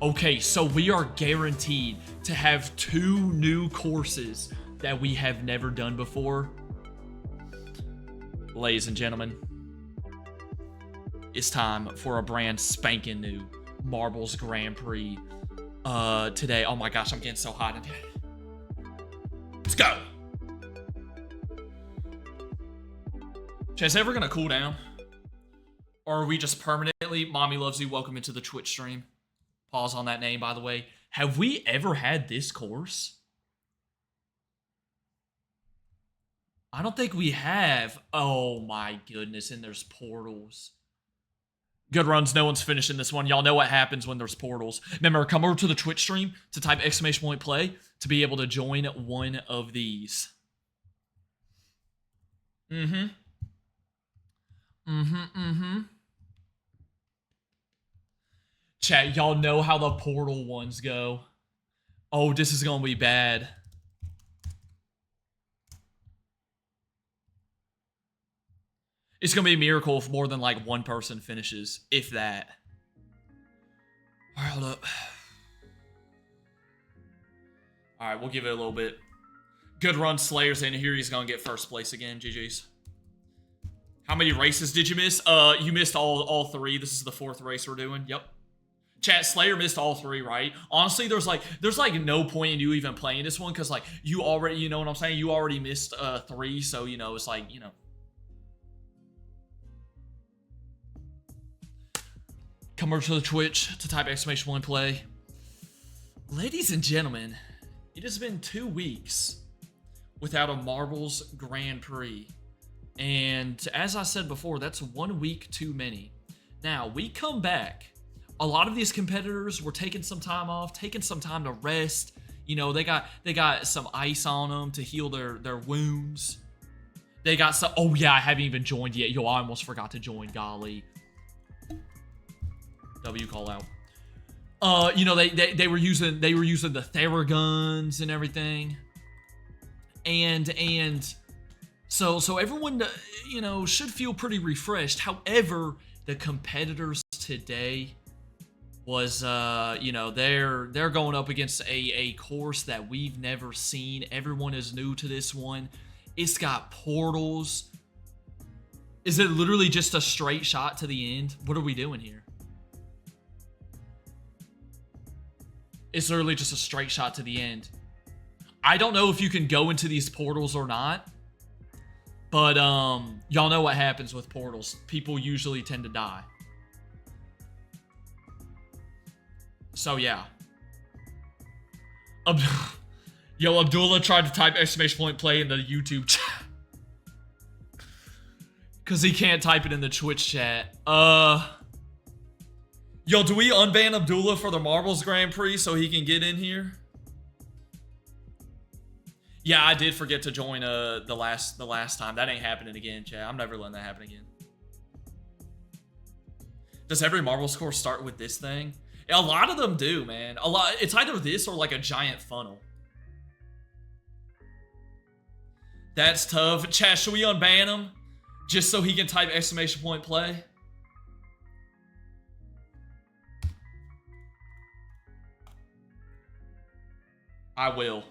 Okay, so we are guaranteed to have 2 new courses that we have never done before. Ladies and gentlemen, it's time for a brand spanking new Marbles Grand Prix today. Oh my gosh, I'm getting so hot in here. Let's go. Is it ever gonna cool down? Or are we just permanently, Mommy Loves You, welcome into the Twitch stream. Pause on that name, by the way. Have we ever had this course? I don't think we have. Oh my goodness, and there's portals. Good runs, no one's finishing this one. Y'all know what happens when there's portals. Remember, come over to the Twitch stream to type !play to be able to join one of these. Chat, y'all know how the portal ones go. Oh, this is gonna be bad. It's gonna be a miracle if more than like 1 person finishes, if that. All right, hold up. All right, we'll give it a little bit. Good run, Slayer's in here. He's gonna get first place again. GG's. How many races did you miss? You missed all 3. This is the 4th race we're doing. Yep. Chat, Slayer missed all 3, right? Honestly, there's like no point in you even playing this one because like you already, you know what I'm saying? You already missed 3, so you know it's like, you know. Come over to the Twitch to type !play. Ladies and gentlemen, it has been 2 weeks without a Marbles Grand Prix. And as I said before, that's 1 week too many. Now, we come back. A lot of these competitors were taking some time off, taking some time to rest. You know, they got some ice on them to heal their wounds. They got some. Oh yeah, I haven't even joined yet. Yo, I almost forgot to join. Golly. W call out. You know, they were using the Theraguns and everything. And so everyone, you know, should feel pretty refreshed. However, the competitors today was, you know, they're going up against a course that we've never seen. Everyone is new to this one. It's got portals. Is it literally just a straight shot to the end? What are we doing here? It's literally just a straight shot to the end. I don't know if you can go into these portals or not. But, y'all know what happens with portals. People usually tend to die. So, yeah. Yo, Abdullah tried to type !play in the YouTube chat. Because he can't type it in the Twitch chat. Yo, do we unban Abdullah for the Marbles Grand Prix so he can get in here? Yeah, I did forget to join the last time. That ain't happening again, chat. I'm never letting that happen again. Does every Marbles course start with this thing? A lot of them do, man. A lot. It's either this or like a giant funnel. That's tough. Chat, should we unban him? Just so he can type !play? I will.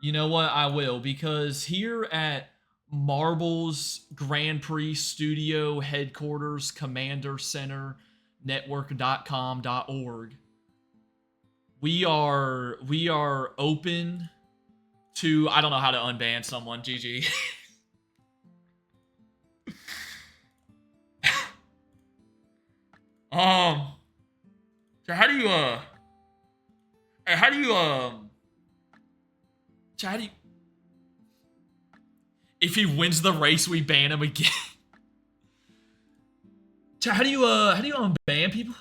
You know what? I will, because here at Marbles Grand Prix Studio Headquarters Commander Center Network.com.org, we are open to, I don't know how to unban someone, GG. So how do you, if he wins the race, we ban him again. How do you unban people?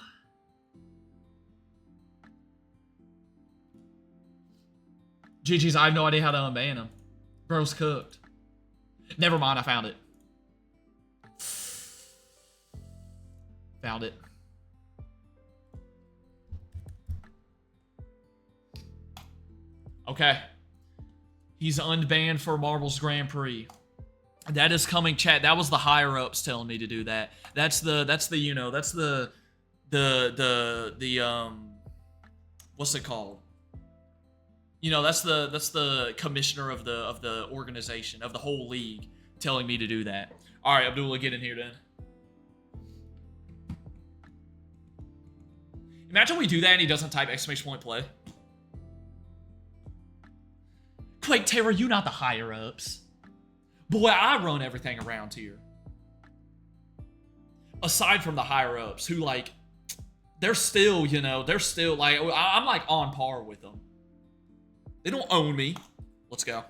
GG's, I have no idea how to unban him. Bro's cooked. Never mind, I found it. Found it. Okay. He's unbanned for Marbles Grand Prix. That is coming, chat. That was the higher ups telling me to do that. That's the you know, that's the what's it called? You know, that's the commissioner of the organization, of the whole league, telling me to do that. All right, Abdullah, get in here then. Imagine we do that and he doesn't type !point play. Quake Terror, you not the higher ups. Boy, I run everything around here. Aside from the higher ups, who like, they're still, you know, they're still like, I'm like on par with them. They don't own me. Let's go.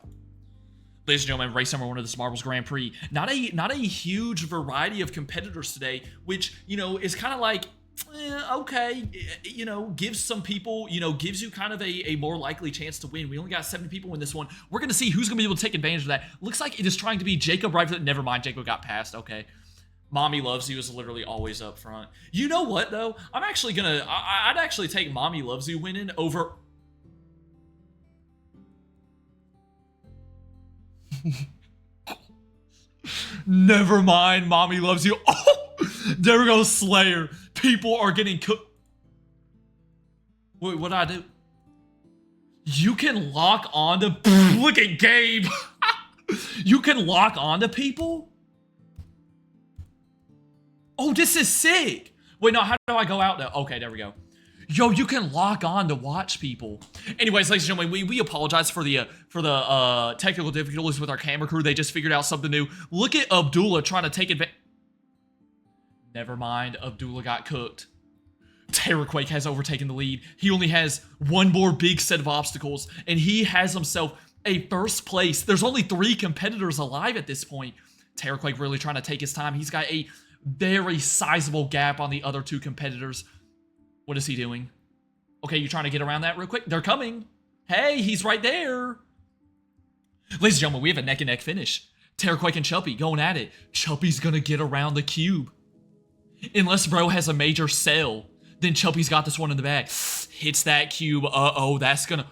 Ladies and gentlemen, race number 1 of this Marbles Grand Prix. Not a huge variety of competitors today, which, you know, is kind of like, okay, you know, gives some people, you know, gives you kind of a more likely chance to win. We only got 7 people in this one. We're going to see who's going to be able to take advantage of that. Looks like it is trying to be Jacob right. Never mind, Jacob got passed. Okay. Mommy Loves You is literally always up front. You know what, though? I'm actually going to, I'd actually take Mommy Loves You winning over... Never mind, Mommy Loves You. Oh, there we go, Slayer. People are getting cooked. Wait, what did I do? You can lock on to... Look at Gabe. You can lock on to people? Oh, this is sick. Wait, no, how do I go out now? Okay, there we go. Yo, you can lock on to watch people. Anyways, ladies and gentlemen, we apologize for the technical difficulties with our camera crew. They just figured out something new. Look at Abdullah trying to take advantage. Never mind, Abdullah got cooked. Terrorquake has overtaken the lead. He only has one more big set of obstacles, and he has himself a first place. There's only 3 competitors alive at this point. Terrorquake really trying to take his time. He's got a very sizable gap on the other 2 competitors. What is he doing? Okay, you trying to get around that real quick? They're coming. Hey, he's right there. Ladies and gentlemen, we have a neck-and-neck finish. Terrorquake and Chuppy going at it. Chuppy's gonna get around the cube. Unless bro has a major sell, then Chuppy's got this one in the bag. Hits that cube. Uh-oh, that's gonna...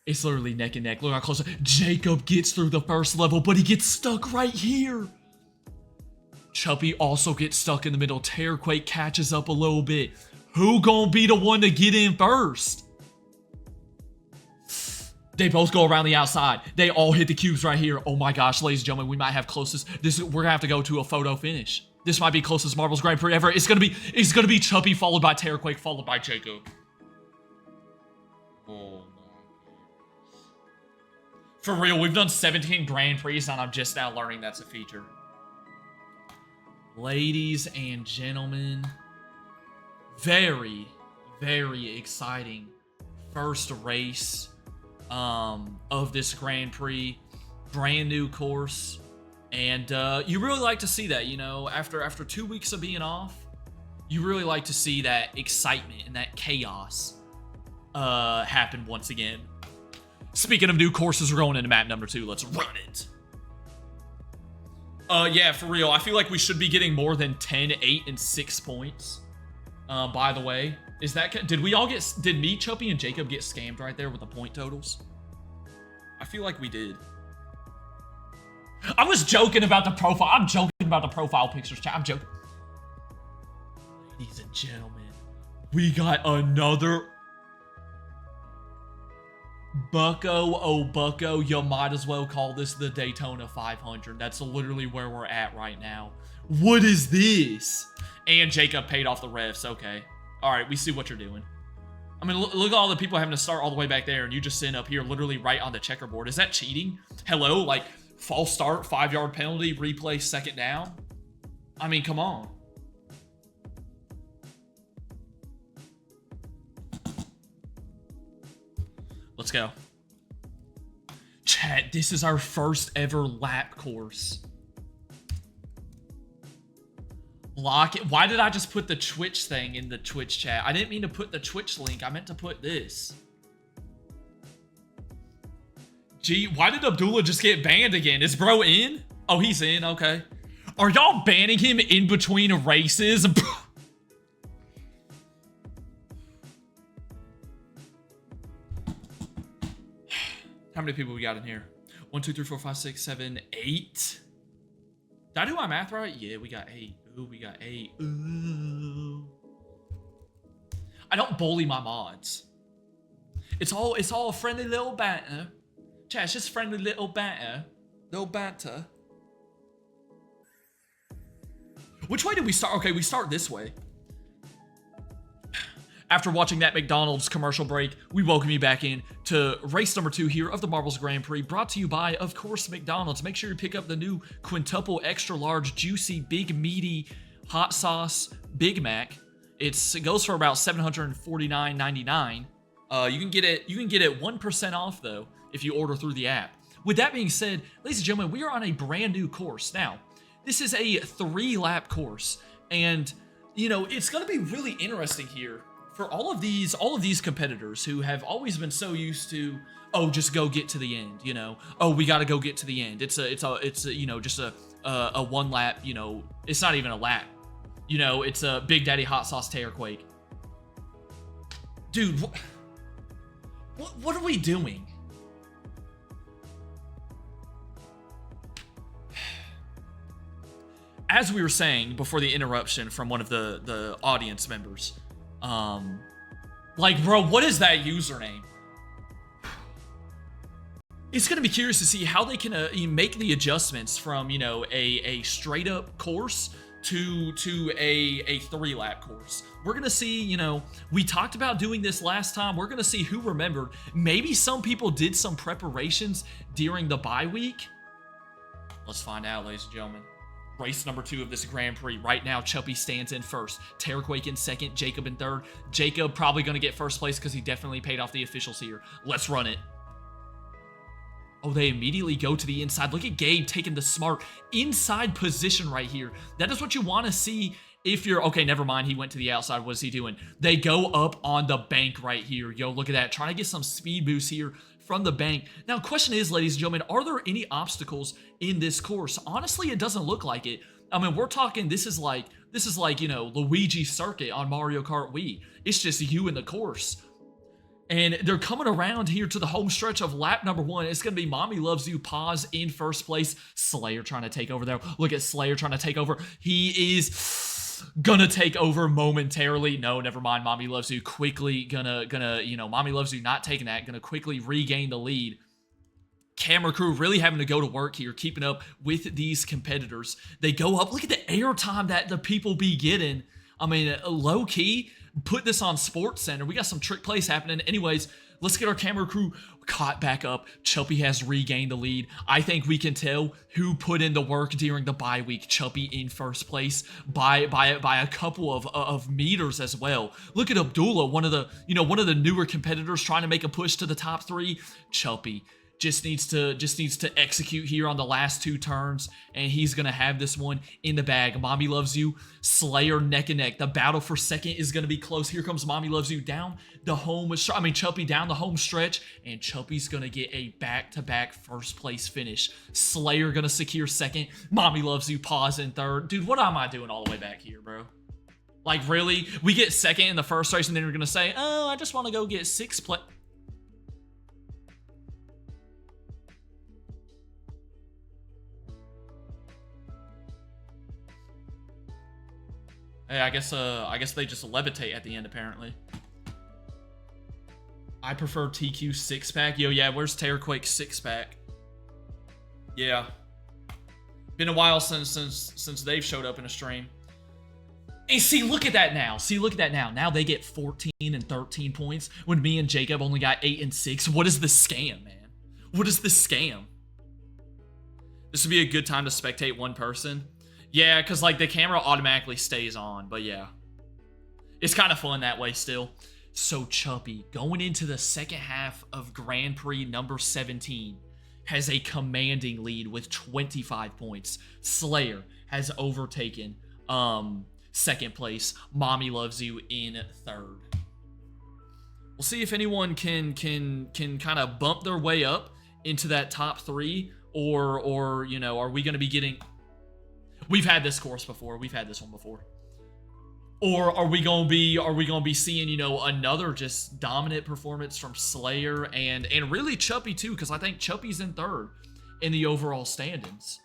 It's literally neck and neck. Look how close. Jacob gets through the first level, but he gets stuck right here. Chuppy also gets stuck in the middle. Terrorquake catches up a little bit. Who gonna be the one to get in first? They both go around the outside. They all hit the cubes right here. Oh my gosh, ladies and gentlemen, we might have closest. We're gonna have to go to a photo finish. This might be closest Marbles Grand Prix ever. It's gonna be Chuppy followed by Terrorquake followed by Jacob. Oh my. For real, we've done 17 Grand Prix and I'm just now learning that's a feature. Ladies and gentlemen, very, very exciting first race of this Grand Prix. Brand new course. And you really like to see that, you know, after 2 weeks of being off, you really like to see that excitement and that chaos happen once again. Speaking of new courses, we're going into map number 2. Let's run it. Yeah, for real. I feel like we should be getting more than 10, 8, and 6 points. By the way, is that... Did we all get... Did me, Chuppy, and Jacob get scammed right there with the point totals? I feel like we did. I was joking about the profile. I'm joking about the profile pictures, chat. I'm joking. Ladies and gentlemen, we got another... Bucko, oh Bucko, you might as well call this the Daytona 500. That's literally where we're at right now. What is this? And Jacob paid off the refs. Okay. All right, we see what you're doing. I mean, look at all the people having to start all the way back there, and you just sitting up here literally right on the checkerboard. Is that cheating? Hello? Like, false start, 5-yard penalty, replay, 2nd down? I mean, come on. Let's go. Chat, this is our first ever lap course. Lock it. Why did I just put the Twitch thing in the Twitch chat? I didn't mean to put the Twitch link. I meant to put this. Gee, why did Abdullah just get banned again? Is bro in? Oh, he's in. Okay. Are y'all banning him in between races? How many people we got in here? 1, 2, 3, 4, 5, 6, 7, 8. Did I do my math right? Yeah, we got 8. Ooh, we got 8. Ooh. I don't bully my mods. It's all a friendly little banter. Chat, it's just friendly little banter. Little banter. Which way did we start? Okay, we start this way. After watching that McDonald's commercial break, we welcome you back in to race number 2 here of the Marbles Grand Prix, brought to you by, of course, McDonald's. Make sure you pick up the new quintuple extra large, juicy, big, meaty, hot sauce Big Mac. It goes for about $749.99. You can get it 1% off though if you order through the app. With that being said, ladies and gentlemen, we are on a brand new course. Now, this is a 3-lap course, and you know, it's going to be really interesting here for all of these competitors who have always been so used to, oh, just go get to the end, you know. Oh, we got to go get to the end. It's a you know, just a 1 lap, you know, it's not even a lap. You know, it's a Big Daddy Hot Sauce Terrorquake. Dude, what are we doing? As we were saying before the interruption from one of the audience members, like, bro, what is that username? It's gonna be curious to see how they can make the adjustments from, you know, a straight up course to a 3-lap course. We're gonna see, you know, we talked about doing this last time. We're gonna see who remembered. Maybe some people did some preparations during the bye week. Let's find out, ladies and gentlemen. Race number 2 of this Grand Prix. Right now, Chuppy stands in first. Terrorquake in second. Jacob in third. Jacob probably going to get first place because he definitely paid off the officials here. Let's run it. Oh, they immediately go to the inside. Look at Gabe taking the smart inside position right here. That is what you want to see if you're... Okay, never mind. He went to the outside. What is he doing? They go up on the bank right here. Yo, look at that. Trying to get some speed boost here from the bank. Now, question is, ladies and gentlemen, are there any obstacles in this course? Honestly, it doesn't look like it. I mean, we're talking, this is like, you know, Luigi Circuit on Mario Kart Wii. It's just you in the course. And they're coming around here to the home stretch of lap number 1. It's going to be Mommy Loves You Pause in first place. Slayer trying to take over there. Look at Slayer trying to take over. He is gonna take over momentarily. No, never mind. Mommy Loves You quickly gonna, you know, Mommy Loves You not taking that. Gonna quickly regain the lead. Camera crew really having to go to work here, keeping up with these competitors. They go up. Look at the air time that the people be getting. I mean, low key, put this on Sports Center. We got some trick plays happening. Anyways, let's get our camera crew caught back up. Chuppy has regained the lead. I think we can tell who put in the work during the bye week. Chuppy in first place by a couple of meters as well. Look at Abdullah, one of the newer competitors trying to make a push to the top 3. Chuppy just needs to execute here on the last 2 turns, and he's gonna have this one in the bag. Mommy Loves You, Slayer neck and neck. The battle for second is gonna be close. Here comes Mommy Loves You down the Chuppy down the home stretch, and Chuppy's gonna get a back-to-back first place finish. Slayer gonna secure second. Mommy Loves You Pause in third. Dude, what am I doing all the way back here, bro? Like, really? We get second in the first race, and then we're gonna say, oh, I just want to go get 6th place. Hey, I guess they just levitate at the end, apparently. I prefer TQ 6-pack. Yo, yeah, where's Terrorquake 6-pack? Yeah. Been a while since they've showed up in a stream. And see, look at that now. See, look at that now. Now they get 14 and 13 points when me and Jacob only got 8 and 6. What is the scam, man? What is the scam? This would be a good time to spectate one person. Yeah, because, like, the camera automatically stays on, but yeah. It's kind of fun that way still. So, Chuppy, going into the second half of Grand Prix number 17, has a commanding lead with 25 points. Slayer has overtaken second place. Mommy Loves You in third. We'll see if anyone can kind of bump their way up into that top 3, or you know, are we going to be getting... We've had this course before. We've had this one before. Or are we going to be seeing, you know, another just dominant performance from Slayer and really Chuppy too, because I think Chuppy's in third in the overall standings.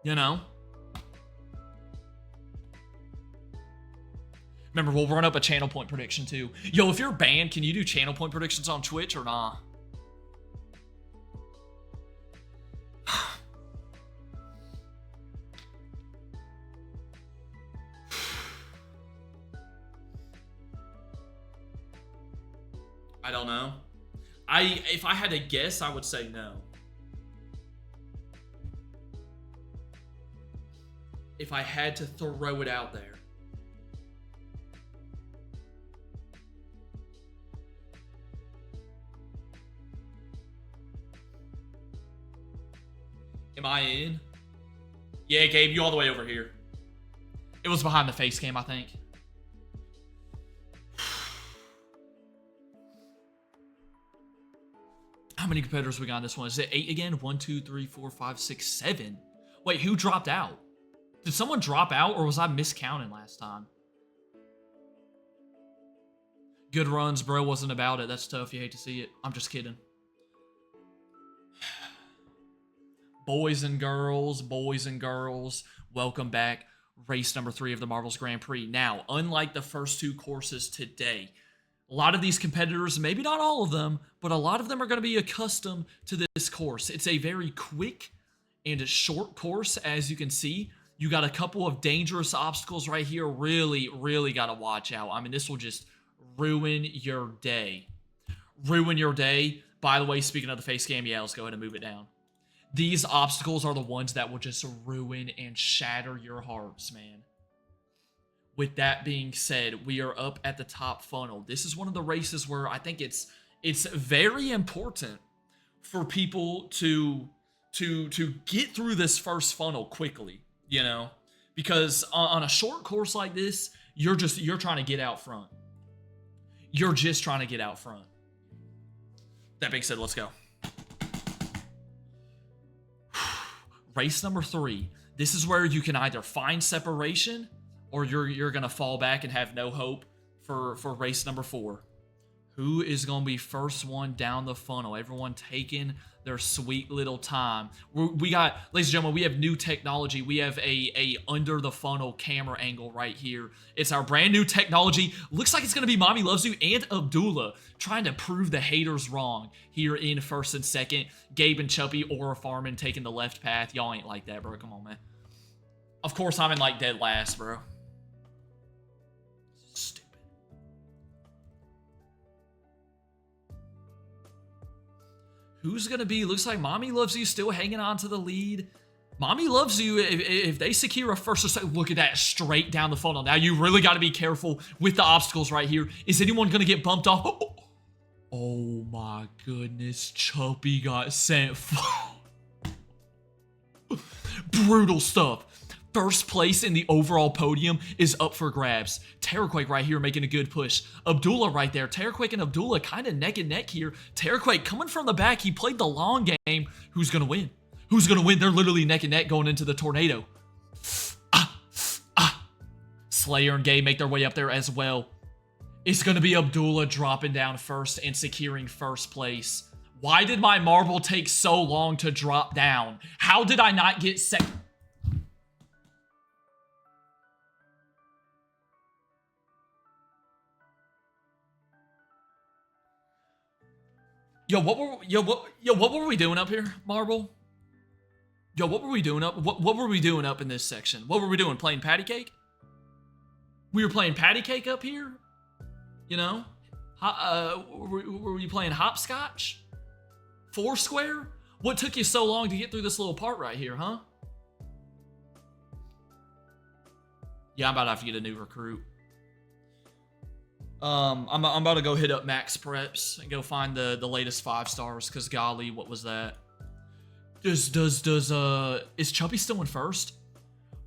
You know? Remember, we'll run up a channel point prediction too. Yo, if you're banned, can you do channel point predictions on Twitch or nah? I don't know. If I had to guess, I would say no. If I had to throw it out there. Am I in? Yeah, Gabe, you all the way over here. It was behind the face cam, I think. How many competitors we got in this one? Is it 8 again? 1, 2, 3, 4, 5, 6, 7. Wait, who dropped out? Did someone drop out, or was I miscounting last time? Good runs, bro. Wasn't about it. That's tough. You hate to see it. I'm just kidding. Boys and girls, welcome back. Race number 3 of the Marvel's Grand Prix. Now, unlike the first 2 courses today, a lot of these competitors, maybe not all of them, but a lot of them are going to be accustomed to this course. It's a very quick and a short course, as you can see. You got a couple of dangerous obstacles right here. Really, really got to watch out. I mean, this will just ruin your day. Ruin your day. By the way, speaking of the face cam, yeah, let's go ahead and move it down. These obstacles are the ones that will just ruin and shatter your hearts, man. With that being said, we are up at the top funnel. This is one of the races where I think it's very important for people to get through this first funnel quickly, you know? Because on a short course like this, you're trying to get out front. You're just trying to get out front. That being said, let's go. Race number 3. This is where you can either find separation or you're going to fall back and have no hope for race number 4. Who is going to be first one down the funnel? Everyone taking their sweet little time. We got, ladies and gentlemen, we have new technology. We have a under the funnel camera angle right here. It's our brand new technology. Looks like it's going to be Mommy Loves You and Abdullah trying to prove the haters wrong here in first and second. Gabe and Chuppy or Farman taking the left path. Y'all ain't like that, bro. Come on, man. Of course, I'm in like dead last, bro. Stupid. Who's going to be? Looks like Mommy Loves You still hanging on to the lead. Mommy Loves You, if they secure a first or second, look at that, straight down the funnel. Now, you really got to be careful with the obstacles right here. Is anyone going to get bumped off? Oh, my goodness. Chuppy got sent. Brutal stuff. First place in the overall podium is up for grabs. Terraquake right here making a good push. Abdullah right there. Terraquake and Abdullah kind of neck and neck here. Terraquake coming from the back. He played the long game. Who's going to win? Who's going to win? They're literally neck and neck going into the tornado. Slayer and Gabe make their way up there as well. It's going to be Abdullah dropping down first and securing first place. Why did my marble take so long to drop down? How did I not get second? What were we doing up here, Marble? Yo, what were we doing up? What were we doing up in this section? What were we doing? Playing patty cake? We were playing patty cake up here? You know? Were we playing hopscotch? Foursquare? What took you so long to get through this little part right here, huh? Yeah, I'm about to have to get a new recruit. I'm about to go hit up Max Preps and go find the latest 5 stars, because golly, what was that? Is Chuppy still in first?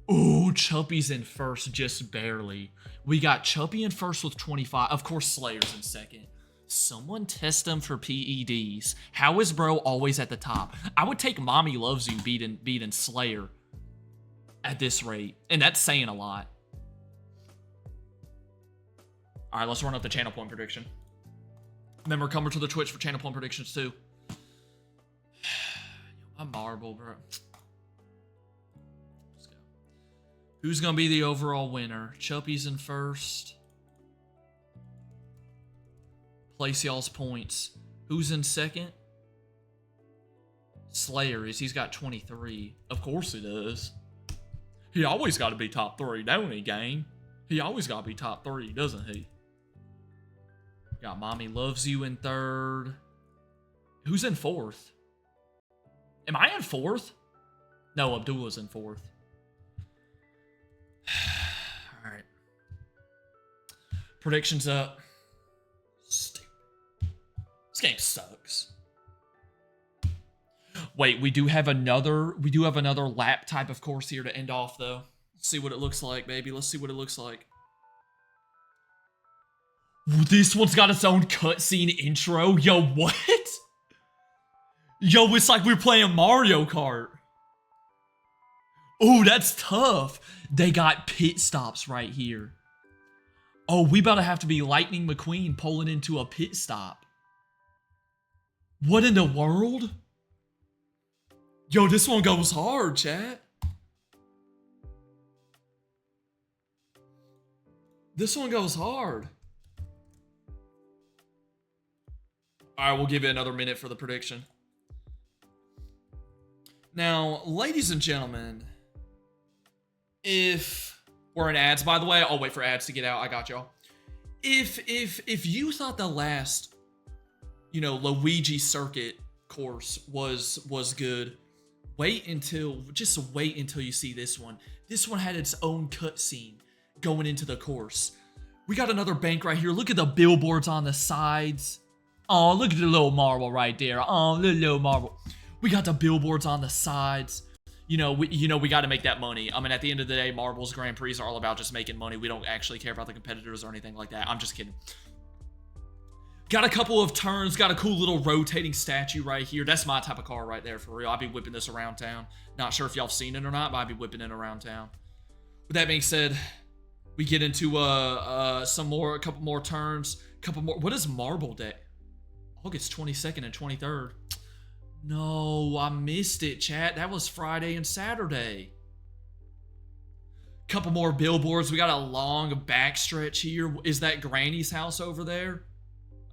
Ooh, Chuppy's in first just barely. We got Chuppy in first with 25. Of course, Slayer's in second. Someone test him for PEDs. How is bro always at the top? I would take Mommy Loves You beating Slayer at this rate, and that's saying a lot. All right, let's run up the channel point prediction. Remember, come over to the Twitch for channel point predictions too. My marble, bro. Who's going to be the overall winner? Chuppy's in first. Place y'all's points. Who's in second? Slayer is. He's got 23. Of course he does. He always got to be top 3, don't he, gang? He always got to be top 3, doesn't he? Got Mommy Loves You in third. Who's in fourth? Am I in fourth? No, Abdullah's in fourth. All right. Predictions up. Stupid. This game sucks. Wait, we do have another lap type of course here to end off though. Let's see what it looks like, baby. Let's see what it looks like. This one's got its own cutscene intro. Yo, what? Yo, it's like we're playing Mario Kart. Oh, that's tough. They got pit stops right here. Oh, we about to have to be Lightning McQueen pulling into a pit stop. What in the world? Yo, this one goes hard, chat. This one goes hard. All right, we'll give it another minute for the prediction. Now, ladies and gentlemen, if we're in ads, by the way, I'll wait for ads to get out. I got y'all. If you thought the last, Luigi Circuit course was good, just wait until you see this one. This one had its own cutscene going into the course. We got another bank right here. Look at the billboards on the sides. Oh, look at the little marble right there. Oh, little marble. We got the billboards on the sides. We got to make that money. I mean, at the end of the day, marbles, Grand Prix are all about just making money. We don't actually care about the competitors or anything like that. I'm just kidding. Got a couple of turns. Got a cool little rotating statue right here. That's my type of car right there, for real. I'll be whipping this around town. Not sure if y'all have seen it or not, but I'll be whipping it around town. With that being said, we get into a couple more turns. What is Marble Day? August 22nd and 23rd. No, I missed it, chat. That was Friday and Saturday. Couple more billboards. We got a long backstretch here. Is that Granny's house over there?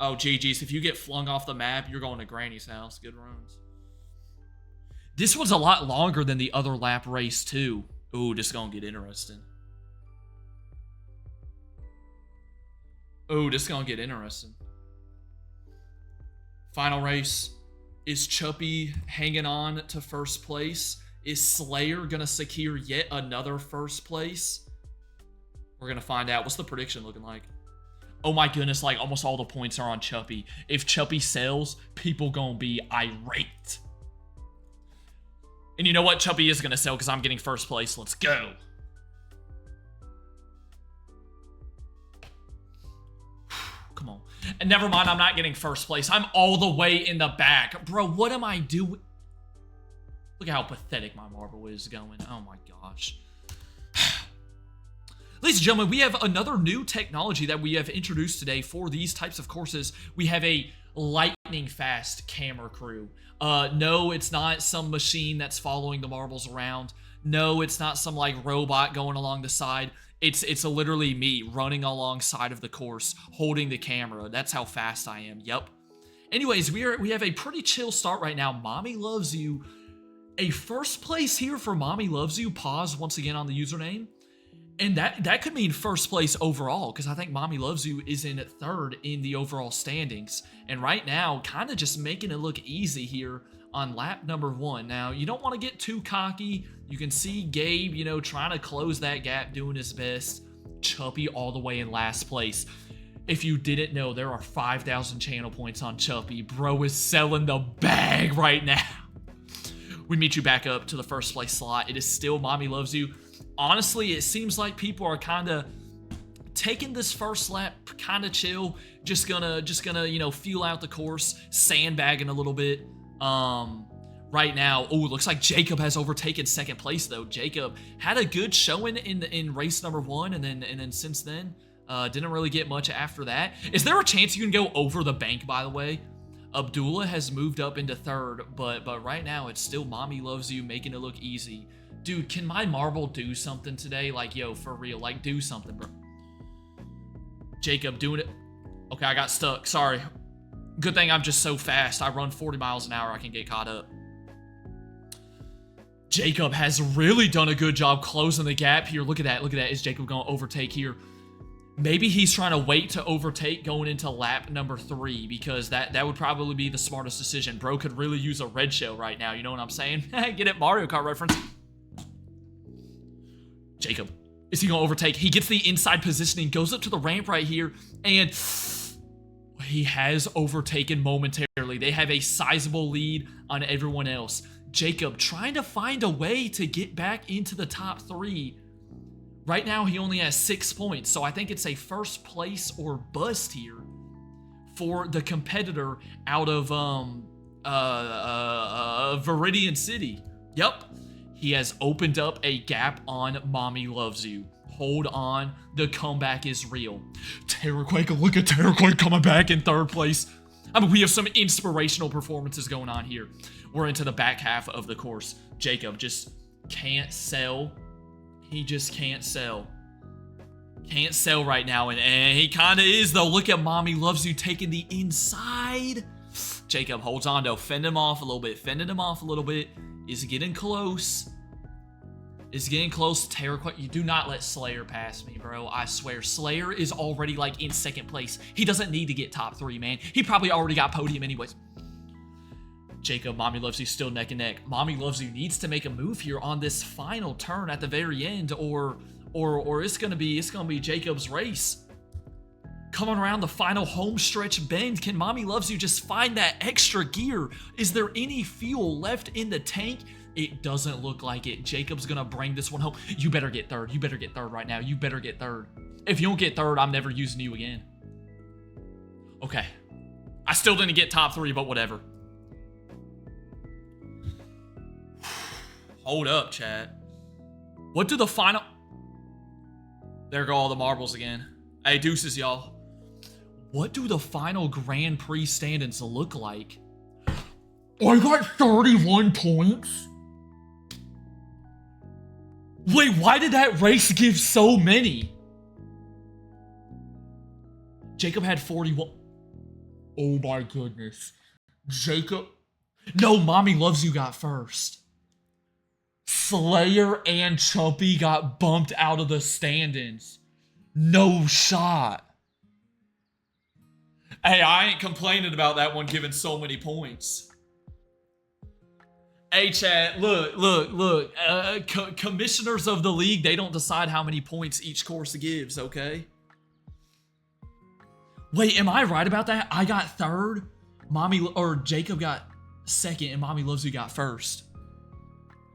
Oh, GG's. If you get flung off the map, you're going to Granny's house. Good runs. This one's a lot longer than the other lap race, too. Ooh, this is going to get interesting. Ooh, this is going to get interesting. Final race. Is Chuppy hanging on to first place? Is Slayer going to secure yet another first place? We're going to find out. What's the prediction looking like? Oh my goodness, like almost all the points are on Chuppy. If Chuppy sells, people going to be irate. And you know what? Chuppy is going to sell because I'm getting first place. Let's go. Come on. And never mind, I'm not getting first place. I'm all the way in the back. Bro, what am I doing? Look at how pathetic my marble is going. Oh my gosh. Ladies and gentlemen, we have another new technology that we have introduced today for these types of courses. We have a lightning fast camera crew. No, it's not some machine that's following the marbles around. No, it's not some like robot going along the side. It's literally me running alongside of the course, holding the camera. That's how fast I am. Yep. Anyways, we have a pretty chill start right now. Mommy Loves You. A first place here for Mommy Loves You. Pause once again on the username. And that could mean first place overall, because I think Mommy Loves You is in third in the overall standings. And right now, kind of just making it look easy here on lap number 1. Now, you don't want to get too cocky. You can see Gabe, trying to close that gap, doing his best. Chuppy all the way in last place. If you didn't know, there are 5,000 channel points on Chuppy. Bro is selling the bag right now. We meet you back up to the first place slot. It is still Mommy Loves You. Honestly, it seems like people are kind of taking this first lap kind of chill. Just gonna, feel out the course, sandbagging a little bit. Right now, oh, it looks like Jacob has overtaken second place though. Jacob had a good showing in race number 1, and then since then, didn't really get much after that. Is there a chance you can go over the bank, by the way? Abdullah has moved up into third, but right now it's still Mommy Loves You making it look easy Dude, can my marble do something today? Like, yo, for real. Like, do something, bro. Jacob doing it. Okay, I got stuck. Sorry. Good thing I'm just so fast. I run 40 miles an hour. I can get caught up. Jacob has really done a good job closing the gap here. Look at that. Look at that. Is Jacob going to overtake here? Maybe he's trying to wait to overtake going into lap number 3 because that would probably be the smartest decision. Bro could really use a red shell right now. You know what I'm saying? Get it, Mario Kart reference. Jacob, is he going to overtake? He gets the inside positioning, goes up to the ramp right here, and he has overtaken momentarily. They have a sizable lead on everyone else. Jacob trying to find a way to get back into the top 3. Right now, he only has 6 points, so I think it's a first place or bust here for the competitor out of Viridian City. Yep. He has opened up a gap on Mommy Loves You. Hold on. The comeback is real. Terraquake, look at Terraquake coming back in 3rd place. I mean, we have some inspirational performances going on here. We're into the back half of the course. Jacob just can't sell. He just can't sell. Can't sell right now, and he kind of is, though. Look at Mommy Loves You taking the inside. Jacob holds on, though. Fending him off a little bit. Fending him off a little bit. Is getting close. Is getting close. Terraquake, you do not let Slayer pass me, bro. I swear. Slayer is already, like, in 2nd place. He doesn't need to get top 3, man. He probably already got podium anyways. Jacob, Mommy Loves You still neck and neck. Mommy Loves You needs to make a move here on this final turn at the very end, or it's gonna be Jacob's race. Coming around the final home stretch bend, can Mommy Loves You just find that extra gear? Is there any fuel left in the tank? It doesn't look like it. Jacob's gonna bring this one home. You better get 3rd. You better get 3rd right now. You better get 3rd. If you don't get 3rd, I'm never using you again. Okay. I still didn't get top 3, but whatever. Hold up, chat. What do the final... There go all the marbles again. Hey, deuces, y'all. What do the final Grand Prix standings look like? I got 31 points? Wait, why did that race give so many? Jacob had 41. Oh my goodness. Jacob... No, Mommy Loves You got first. Slayer and Chumpy got bumped out of the standings. No shot. Hey, I ain't complaining about that one giving so many points. Hey, chat, look. Commissioners of the league, they don't decide how many points each course gives, okay? Wait, am I right about that? I got 3rd, Jacob got 2nd, and Mommy Loves You got 1st.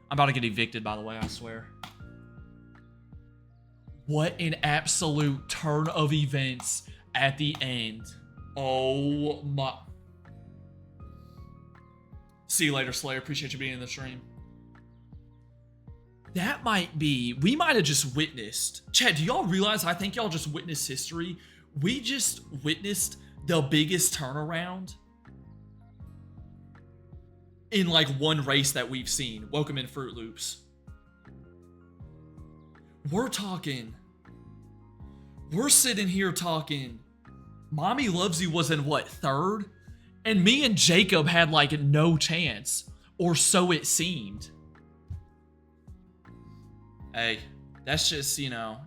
I'm about to get evicted, by the way, I swear. What an absolute turn of events at the end. Oh my. See you later, Slayer. Appreciate you being in the stream. That might be... We might have just witnessed... Chad, do y'all realize I think y'all just witnessed history? We just witnessed the biggest turnaround in like one race that we've seen. Welcome in, Fruit Loops. We're sitting here talking. Mommy Loves You was in what, 3rd? And me and Jacob had like no chance, or so it seemed. Hey, that's just, you know,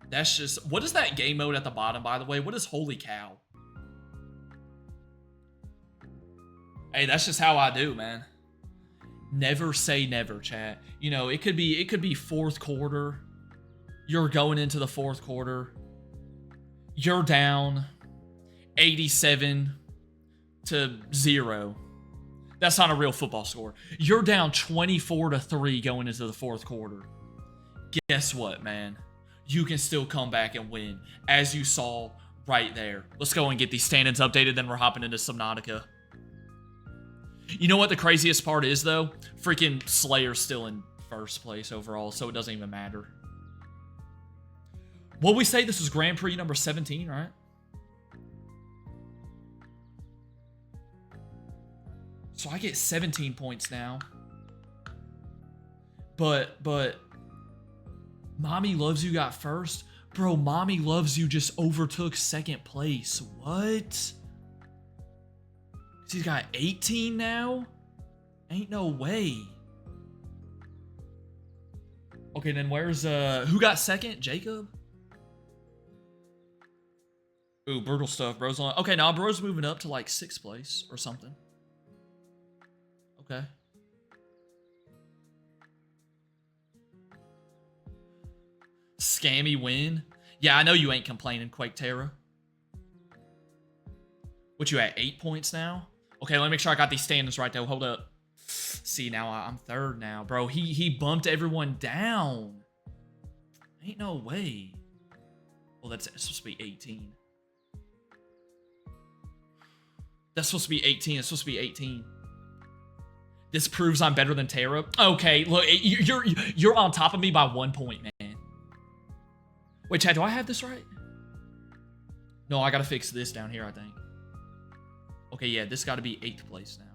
that's just... What is that game mode at the bottom, by the way? What is Holy Cow? Hey, that's just how I do, man. Never say never, chat. You know, it could be 4th quarter. You're going into the 4th quarter. You're down 87-0. That's not a real football score. You're down 24-3 going into the 4th quarter. Guess what, man? You can still come back and win, as you saw right there. Let's go and get these standings updated, then we're hopping into Subnautica. You know what the craziest part is, though? Freaking Slayer's still in 1st place overall, so it doesn't even matter. What we say, this was Grand Prix number 17, right? So I get 17 points now. But Mommy Loves You got first. Bro, Mommy Loves You just overtook second place. What? He's got 18 now? Ain't no way. Okay, then where's who got second? Jacob? Ooh, brutal stuff. Bro's on. Okay, now bro's moving up to like 6th place or something. Okay. Scammy win. Yeah, I know you ain't complaining, Quake Terra. What you at? 8 points now? Okay, let me make sure I got these standings right though. Hold up. See, now I'm 3rd now. Bro, he bumped everyone down. Ain't no way. Well, it's supposed to be 18. That's supposed to be 18. It's supposed to be 18. This proves I'm better than Terra. Okay, look, you're on top of me by 1 point, man. Wait, Chad, do I have this right? No, I gotta fix this down here, I think. Okay, yeah, this gotta be 8th place now.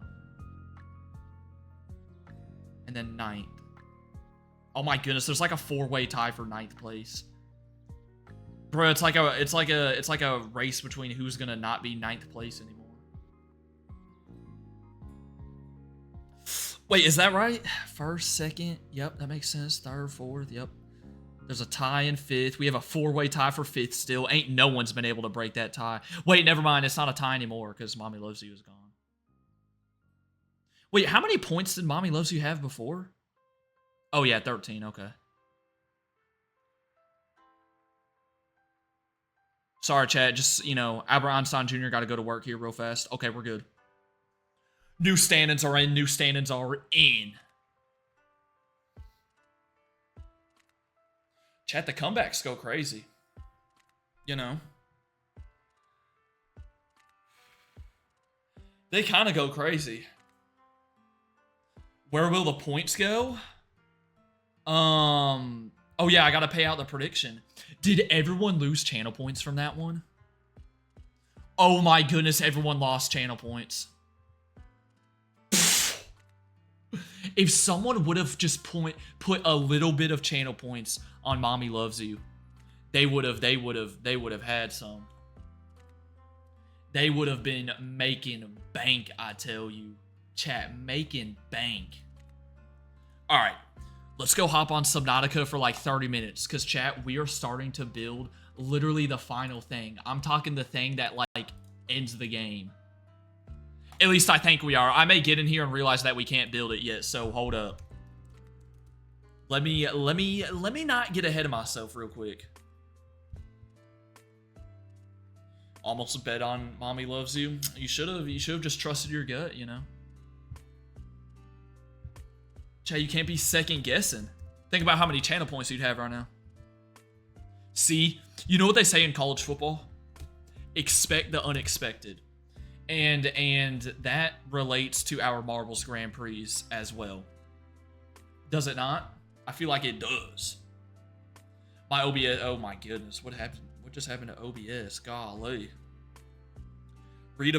And then 9th. Oh my goodness, there's like a 4-way tie for 9th place. Bro, it's like a race between who's gonna not be 9th place anymore. Wait, is that right? 1st, 2nd, yep, that makes sense. 3rd, 4th, yep. There's a tie in 5th. We have a 4-way tie for 5th still. Ain't no one's been able to break that tie. Wait, never mind. It's not a tie anymore because Mommy Loves You is gone. Wait, how many points did Mommy Loves You have before? Oh, yeah, 13. Okay. Sorry, chat. Just, you know, Albert Einstein Jr. got to go to work here real fast. Okay, we're good. New standings are in. New standings are in. Chat, the comebacks go crazy. You know. They kind of go crazy. Where will the points go? Oh yeah, I gotta pay out the prediction. Did everyone lose channel points from that one? Oh my goodness, everyone lost channel points. If someone would have just put a little bit of channel points on Mommy Loves You, they would have had some. They would have been making bank, I tell you. Chat, making bank. All right, let's go hop on Subnautica for like 30 minutes because chat, we are starting to build literally the final thing. I'm talking the thing that like ends the game. At least I think we are. I may get in here and realize that we can't build it yet, so hold up. Let me not get ahead of myself real quick. Almost bet on Mommy Loves You. You should have just trusted your gut, you know. Chat, you can't be second guessing. Think about how many channel points you'd have right now. See, you know what they say in college football? Expect the unexpected. And that relates to our Marbles Grand Prix as well. Does it not? I feel like it does. My OBS, oh my goodness, what happened? What just happened to OBS? Golly. Read